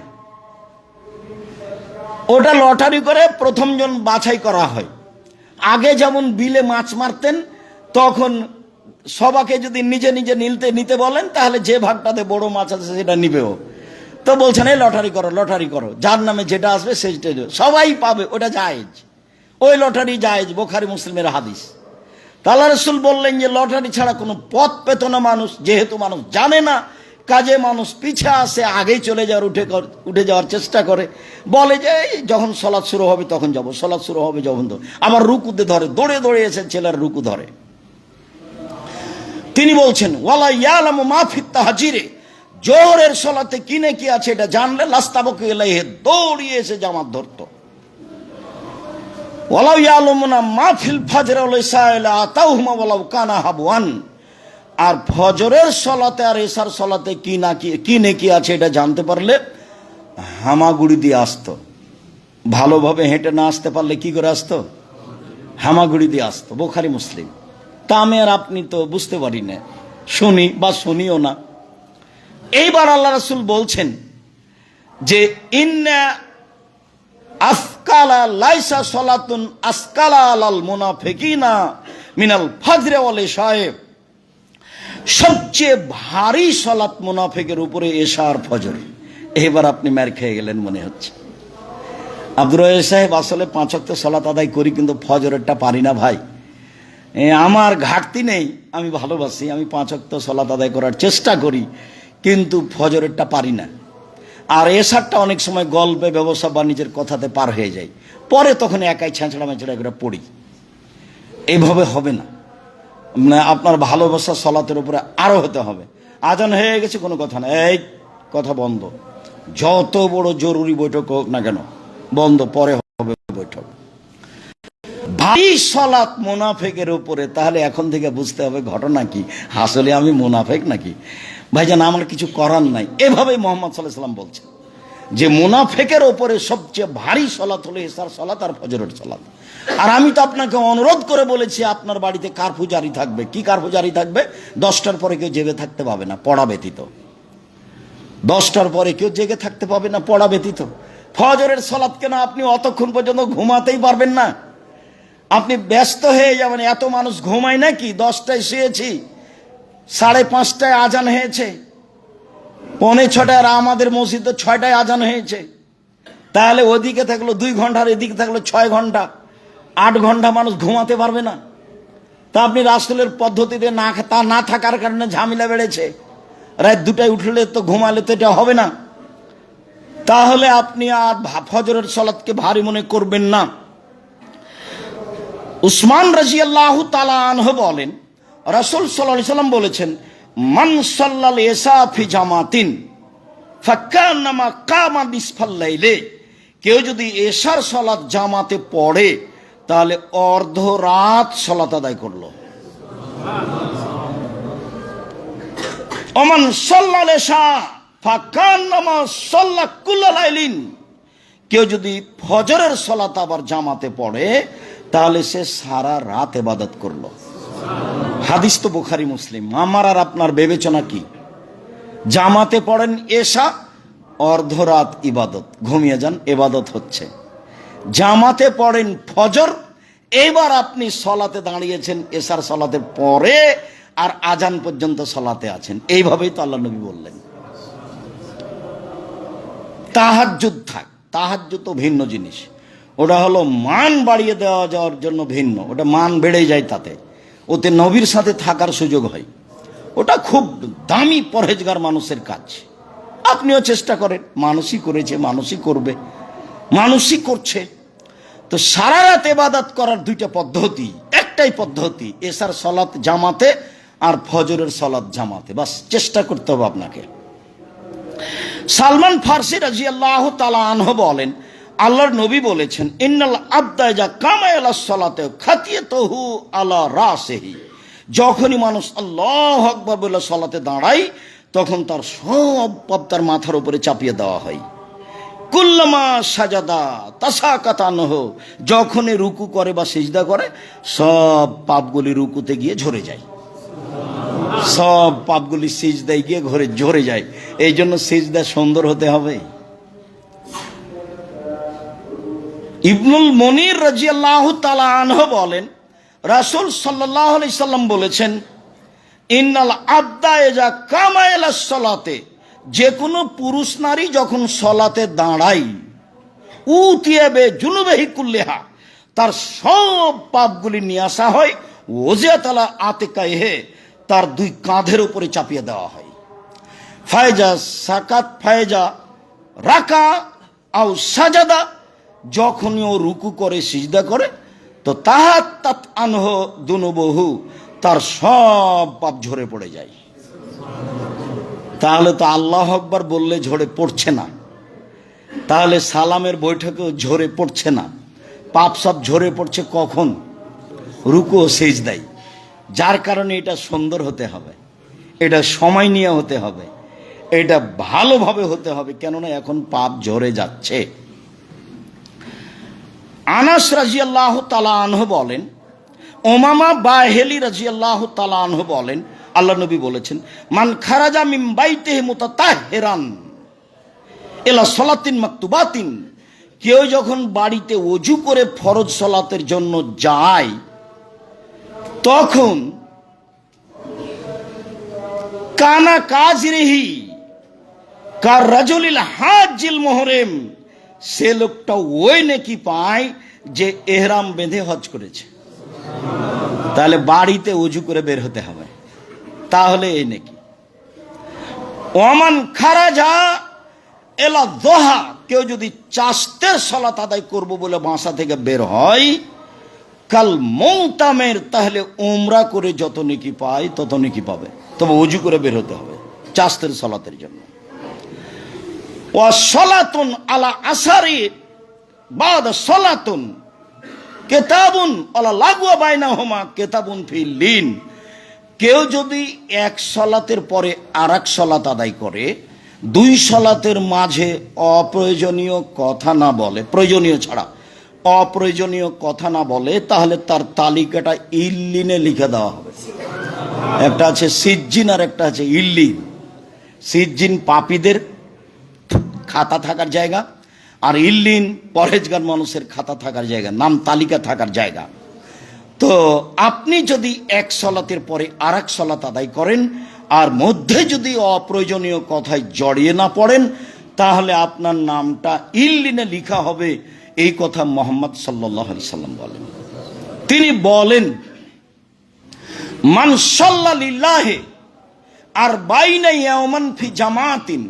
ওটা লটারি করে প্রথমজন বাছাই করা হয়। আগে যেমন বিলে মাছ মারতেন, তখন সবাকে যদি নিজে নিজে নিতে বলেন, তাহলে যে ভাগটাতে বড় মাছ আছে সেটা নিবেও। তো বলছেন এই লটারি করো, লটারি করো, যার নামে যেটা আসবে সেটা সবাই পাবে, ওটা জায়েজ, ওই লটারি জায়েজ, বুখারী মুসলিমের হাদিস। আল্লাহ রাসূল বললেন যে লটারি ছাড়া কোনো পথ পেত না মানুষ, যেহেতু মানুষ জানে না, কাজে মানুষ পিছে আসে, আগেই চলে যাওয়ার উঠে যাওয়ার চেষ্টা করে, বলে যে যখন সালাত শুরু হবে তখন যাব, সালাত শুরু হবে যখন, তো আবার রুকুতে ধরে, দৌড়ে দৌড়ে এসে ছেলের রুকু ধরে। তিনি বলছেন, ওয়ালা ইয়ালামু মা ফিত তাহজিরে, জোহরের সালাতে কি নেকি আছে এটা জানলে লাস্তাবকু ইলাইহি, দৌড়িয়ে এসে জামাত ধরতো। ওয়ালাউ ইয়ালামুনা মা ফিল ফাজর ওয়া ইসা আতাউহুমা ওয়ালাউ কানা হাবওয়ান, আর ফজরের সালাতে আর ইশার সালাতে কি নেকি আছে এটা জানতে পারলে হামাগুড়ি দিয়ে আসতো। ভালোভাবে হেঁটে না আসতে পারলে কি করে আসতো? হামাগুড়ি দিয়ে আসতো। বুখারী মুসলিম। তা আমি আর আপনি তো বুঝতে পারি না, শুনি বা শুনিও না। এইবার আল্লাহ রাসূল বলছেন যে ইন্না আসকালা লাইসা সালাতুন আসকালা আলাল মুনাফিকিনা মিনাল ফাজর ওয়াল ইশা, সবচেয়ে ভারী সালাত মুনাফিকের উপরে এশা আর ফজর। এবার আপনি মার খেয়ে গেলেন মনে হচ্ছে। আব্দুর রাজ্জাক সাহেব, আসলে 5 ওয়াক্ত সালাত আদায় করি, কিন্তু ফজরেরটা পারি না ভাই। আমার ঘাটতি নেই, আমি ভালোবাসি, আমি 5 ওয়াক্ত সালাত আদায় করার চেষ্টা করি, কিন্তু ফজরেরটা পারি না। আর এশারটা অনেক সময় গল্পে, ব্যবসা বাণিজ্যের কথাতে পার হয়ে যায়, পরে তখন একাই ছেঁচড়া মেঁচড়া করে পড়ি। এইভাবে হবে না, আপনার ভালোবাসা সালাতের উপরে আরো হতে হবে। আজান হয়ে গেছে, কোনো কথা না, এই কথা বন্ধ, যত বড় জরুরি বৈঠক হোক না কেন বন্ধ, পরে হবে বৈঠক। ভারী সালাত মুনাফিকের উপরে, তাহলে এখন থেকে বুঝতে হবে ঘটনা কি, আসলে আমি মুনাফিক নাকি? ভাইজান, আমার কিছু করার নাই, এভাবেই মুহাম্মদ সাল্লাল্লাহু আলাইহি ওয়াসাল্লাম বলছেন। যে মুনাফিকের ওপরে সবচেয়ে ভারী সলাত হলো এশার সলাত আর ফজরের সলাত। আর আমি তো আপনাকে অনুরোধ করে বলেছি আপনার বাড়িতে কারফিউ জারি থাকবে। কি কারফিউ জারি থাকবে? 10টার পরে কেউ জেগে থাকতে পাবে না পড়া ব্যতীত। 10টার পরে কেউ জেগে থাকতে পাবে না পড়া ব্যতীত। ফজরের সলাত কেন আপনি অতক্ষণ পর্যন্ত ঘুমাতেই পারবেন না? আপনি ব্যস্ত হয়ে যাবেন। এত মানুষ ঘুমায় নাকি? 10টায় শুয়েছি, 5:30টায় আজান হয়েছে, 5:45 আর আমাদের মসজিদে 6টায় আজান হয়েছে। তাহলে ওদিকে থাকলো 2 ঘন্টা আর এদিকে থাকলো 6 ঘন্টা, 8 ঘন্টা মানুষ ঘুমাতে পারবে না। তা আপনি রাসূলের পদ্ধতিতে না থাকার কারণে ঝামেলা বেড়েছে। রাত 2টায় উঠলে তো ঘুমালে তো এটা হবে না। তাহলে আপনি আর ফজরের সালাতকে ভারী মনে করবেন না। উসমান রাদিয়াল্লাহু তাআলা আনহু বলেন, রাসূল সাল্লাল্লাহু আলাইহি সাল্লাম বলেছেন, মান সাল্লাল ইসা ফি জামাতিন ফাকান্নামা কামা নিসফাল লাইলে। কেউ যদি এশার সালাত জামাতে পড়ে তাহলে অর্ধ রাত সালাত আদায় করলো। ওমান সাল্লাল ইসা ফাকান্নামা সাল্লা কুল্লা লাইলিন। কেউ যদি ফজরের সালাত আবার জামাতে পড়ে তাহলে সে সারা রাত ইবাদত করলো। হাদিস তো বুখারী মুসলিম। আমার আর আপনার বিবেচনা কি? জামাতে পড়েন এশা, অর্ধরাত ইবাদত, ঘুমিয়ে যান, ইবাদত হচ্ছে। জামাতে পড়েন ফজর, এবার আপনি সলাতে দাঁড়িয়েছেন এশার সলাতের পরে আর আজান পর্যন্ত সলাতে আছেন। এইভাবেই তো আল্লাহ নবী বললেন। তাহাজ্জুদ থাক, তাহাজ্জুদ তো ভিন্ন জিনিস। ওটা হলো মান বাড়িয়ে দেওয়া যাওয়ার জন্য ভিন্ন, ওটা মান বেড়ে যায়, তাতে ওতে নবীর সাথে থাকার সুযোগ হয়। ওটা খুব দামি পরহেজগার মানুষের কাজ। আপনিও চেষ্টা করেন, মানুষই করেছে, মানুষই করবে, মানুষই করছে। তো সারা রাত ইবাদত করার 2টা পদ্ধতি, একটাই পদ্ধতি এশার সালাত জামাতে আর ফজরের সালাত জামাতে। বাস চেষ্টা করতে হবে আপনাকে। সালমান ফারসি রাদিয়াল্লাহু তাআলা আনহু বলেন, আল্লাহর নবী বলেছেন, ইন্নাল আবদা ইযা কামা ইলা সালাতে খাতিয়াতুহু আলা রাসিহি। যখনই মানুষ আল্লাহু আকবার বলে সালাতে দাঁড়ায় তখন তার সব পাপ তার মাথার উপরে চাপিয়ে দেওয়া হয়। কুল্লামা সাজাদা তাসাকাতানহু। যখনই রুকু করে বা সিজদা করে সব পাপগুলি রুকুতে গিয়ে ঝরে যায়, সব পাপগুলি সিজদায় গিয়ে ঘরে ঝরে যায়। এই জন্য সিজদা সুন্দর হতে হবে। ইবনুল মুনির রাদিয়াল্লাহু তাআলা আনহু বলেন, রাসূল সাল্লাল্লাহু আলাইহি সাল্লাম বলেছেন, ইন্নাল আবদা ইযা কামা ইলা সালাতে। যে কোনো পুরুষ নারী যখন সলাতে দাঁড়ায়, উতিয়াবে জুনুবিহি কুল্লিহা, তার সব পাপগুলি নিয়ে আসা হয়, ওজিয়াত আলা আতিকাইহে, তার 2 কাঁধের উপরে চাপিয়ে দেওয়া হয়। ফায়জা সাকাত ফায়জা রাকা আও সাজাদা। যখনই ও রুকু করে সিজদা করে তো তাহাত্তাত আনহু দুনুবহু, তার সব পাপ ঝরে পড়ে যায়। তাহলে তো আল্লাহু আকবার বললে ঝরে পড়ছে না, তাহলে সালামের বৈঠকেও ঝরে পড়ছে না। পাপ সব ঝরে পড়ছে কখন? রুকু ও সিজদায়। যার কারণে এটা সুন্দর হতে হবে, এটা সময় নিয়ে হতে হবে, এটা ভালোভাবে হতে হবে, কেননা এখন পাপ ঝরে যাচ্ছে। আনাস রাদিয়াল্লাহু তাআলা আনহু বলেন, উমামা বাহিলি রাদিয়াল্লাহু তাআলা আনহু বলেন, আল্লাহ নবী বলেছেন, মান খারাজা মিন বাইতিহি মুতাতাহহিরান ইলা সালাতিন মাকতুবাতিন। কেউ যখন বাড়িতে ওযু করে ফরজ সালাতের জন্য যায় তখন কানা কাজরিহি কার রাজুলিল হাজ্জিল মুহরিম, সে লোকটা ওই নেকি পায় যে এহরাম বেঁধে হজ করেছে। তাহলে বাড়িতে ওযু করে বের হতে হবে, তাহলে এই নেকি। ওমান খারাজা এলা দোহা, কেউ যদি চাস্তের সালাত আদায় করব বলে বাসা থেকে বের হয়, কাল মৌতামের, তাহলে উমরা করে যত নেকি পায় তত নেকি পাবে, তবে ওযু করে বের হতে হবে চাস্তের সালাতের জন্য। ওয়া সালাতুন আলা আসারি বাদা সালাতুন কিতাবুন আলা লাগওয়া বাইনাহুমা কিতাবুন ফিল লিন। কেউ যদি এক সালাতের পরে আরেক সালাত আদায় করে দুই সালাতের মাঝে অপ্রয়োজনীয় কথা না বলে, প্রয়োজনীয় ছাড়া অপ্রয়োজনীয় কথা না বলে, তাহলে তার তালিকাটা ইল্লিনে লিখে দেওয়া হবে। একটা আছে সিজ্জিন আর একটা আছে ইল্লিন। সিজ্জিন পাপীদের খাতা থাকার জায়গা, আর ইল্লিন পরহেজগার মানুষের খাতা থাকার জায়গা, নাম তালিকা থাকার জায়গা। তো আপনি যদি এক সালাতের পরে আর এক সালাত আদায় করেন আর মধ্যে যদি অপ্রয়োজনীয় কথায় জড়িয়ে না পড়েন, তাহলে আপনার নামটা ইল্লিনে লিখা হবে। এই কথা মুহাম্মদ সাল্লাল্লাহু আলাইহি সাল্লাম বলেন। তিনি বলেন, মান সাল্লা লিল্লাহি আরবাইনা ইয়াওমান ফি জামাতিন,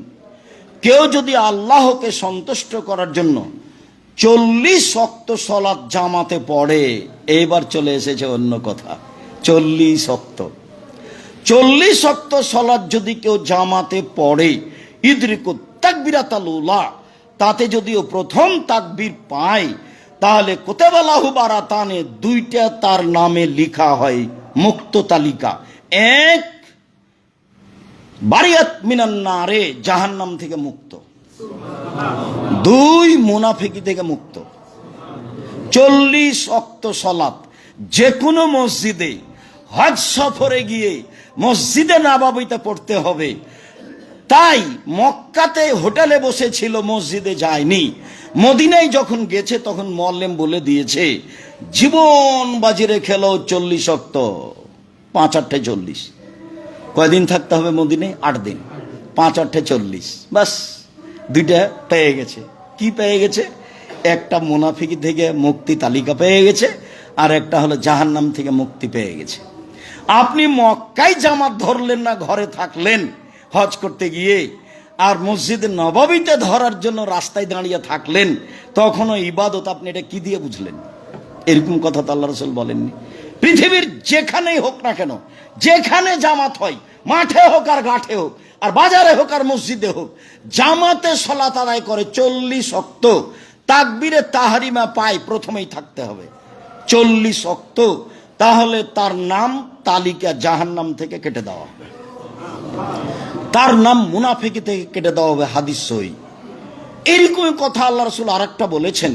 কেউ যদি আল্লাহকে সন্তুষ্ট করার জন্য 40 ওয়াক্ত সালাত জামাতে পড়ে। এইবার চলে এসেছে অন্য কথা, 40 ওয়াক্ত। 40 ওয়াক্ত সালাত যদি কেউ জামাতে পড়ে, ইদরিকুত তাকবীরাতুল উলা, তাতে যদিও প্রথম তাকবীর পায়, তাহলে কুতাবালাহু বারাতানে, দুইটা তার নামে লিখা হয় মুক্ত তালিকা। এক, বারিয়াত মিনান নারে, জাহান্নাম থেকে মুক্ত। দুই, মুনাফিকি থেকে মুক্ত। 40 ওয়াক্ত সালাত যে কোনো মসজিদে, হজ সফরে গিয়ে মসজিদে নববীতে পড়তে হবে। তাই মক্কাতে হোটেলে বসেছিল, মসজিদে যায়নি। মদিনায় যখন গেছে তখন মুআল্লিম বলে দিয়েছে, জীবন বাজি রেখেলো 40 ওয়াক্ত, 5 8 40। কয়দিন থাকতে হবে মদিনায়? 8 দিন। 5 8 40, বাস দুইটা পেয়ে গেছে। কি পেয়ে গেছে? একটা মুনাফিকি থেকে মুক্তি তালিকা পেয়ে গেছে, আর একটা হলো জাহান্নাম থেকে মুক্তি পেয়ে গেছে। আপনি মক্কায় জামাত ধরলেন না, ঘরে থাকলেন হজ করতে গিয়ে, আর মসজিদে নববীতে ধরার জন্য রাস্তায় দাঁড়িয়ে থাকলেন, তখনও ইবাদত। আপনি এটা কি দিয়ে বুঝলেন? এরকম কথা তো আল্লাহ রাসূল বলেননি। পৃথিবীর যেখানেই হোক না কেন, যেখানে জামাত হয়, মাঠে হোক আর ঘাটে হোক, আর বাজারে হোক আর মসজিদে হোক, জামাতে সালাত আদায় করে 40 ওয়াক্ত, তাকবীরে তাহরিমা পায়, প্রথমেই থাকতে হবে 40 ওয়াক্ত। তাহলে তার নাম তালিকা জাহান্নাম থেকে কেটে দেওয়া হবে, তার নাম মুনাফিকি থেকে কেটে দেওয়া হবে। হাদিস সহিহ। এরকমই কথা আল্লাহ রাসূল আরেকটা বলেছেন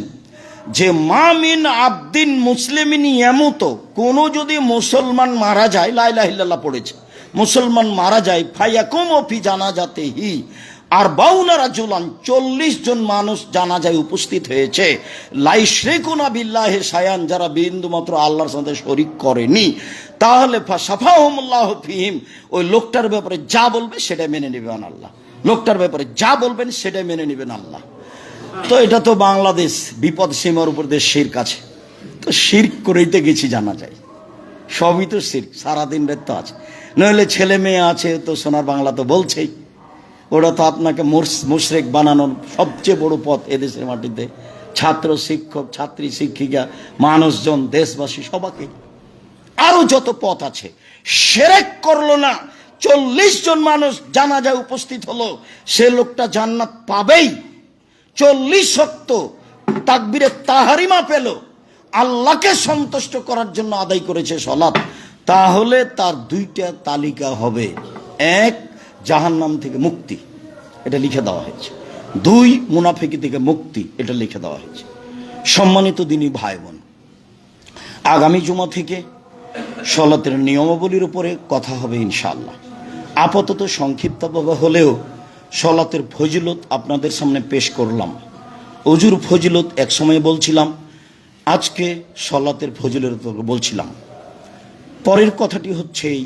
যে, মামিন আবদিন মুসলিমিন ইয়ামুতু, কোন যদি মুসলমান মারা যায়, লা ইলাহা ইল্লাল্লাহ পড়েছে, মুসলমান মারা যায়, ফায়াকুমু ফি জানাজাতিহি আরবাউনা রাজুলান, 40 জন মানুষ জানাজায় উপস্থিত হয়েছে, লা ইশরিকুনা বিল্লাহি শায়ান, যারা বিন্দু মাত্র আল্লাহর সাথে শরীক করেনি। তাহলে ফাসাফাহুমুল্লাহু ফিহিম, ওই লোকটার ব্যাপারে যা বলবে সেটা মেনে নেবেন আল্লাহ। লোকটার ব্যাপারে যা বলবেন সেটাই মেনে নেবেন আল্লাহ। তো এটা তো বাংলাদেশ বিপদ সীমার উপর দেশের কাছে, তো শিরক করেই তো গেছি জানা যায়, সবই তো শিরক, সারাদিন রাত তো আছে। নইলে ছেলে মেয়ে আছে তো সোনার বাংলা তো বলছেই, ওরা তো আপনাকে মুশরিক বানানোর সবচেয়ে বড় পথ এদেশের মাটিতে। ছাত্র শিক্ষক, ছাত্রী শিক্ষিকা, মানুষজন, দেশবাসী, সবাইকে আরো যত পথ আছে। শিরক করলো না, 40 জন মানুষ জানাজায় উপস্থিত হলো, সে লোকটা জান্নাত পাবেই। 40 ওয়াক্ত তাকবীরে তাহরিমা পেল, আল্লাহকে সন্তুষ্ট করার জন্য আদায় করেছে সালাত, তাহলে তার দুইটা তালিকা হবে। এক, জাহান্নাম থেকে মুক্তি, এটা লিখে দেওয়া হয়েছে। দুই, মুনাফিকি থেকে মুক্তি, এটা লিখে দেওয়া হয়েছে। সম্মানিত দিনী ভাই বোন, আগামী জুমা থেকে সালাতের নিয়মাবলীর উপরে কথা হবে ইনশাআল্লাহ। আপাতত সংক্ষিপ্তভাবে হলেও সালাতের ফজিলত আপনাদের সামনে পেশ করলাম। অজুর ফজিলত এক সময় বলছিলাম, আজকে সালাতের ফজিলত বলছিলাম। পরের কথাটি হচ্ছে এই,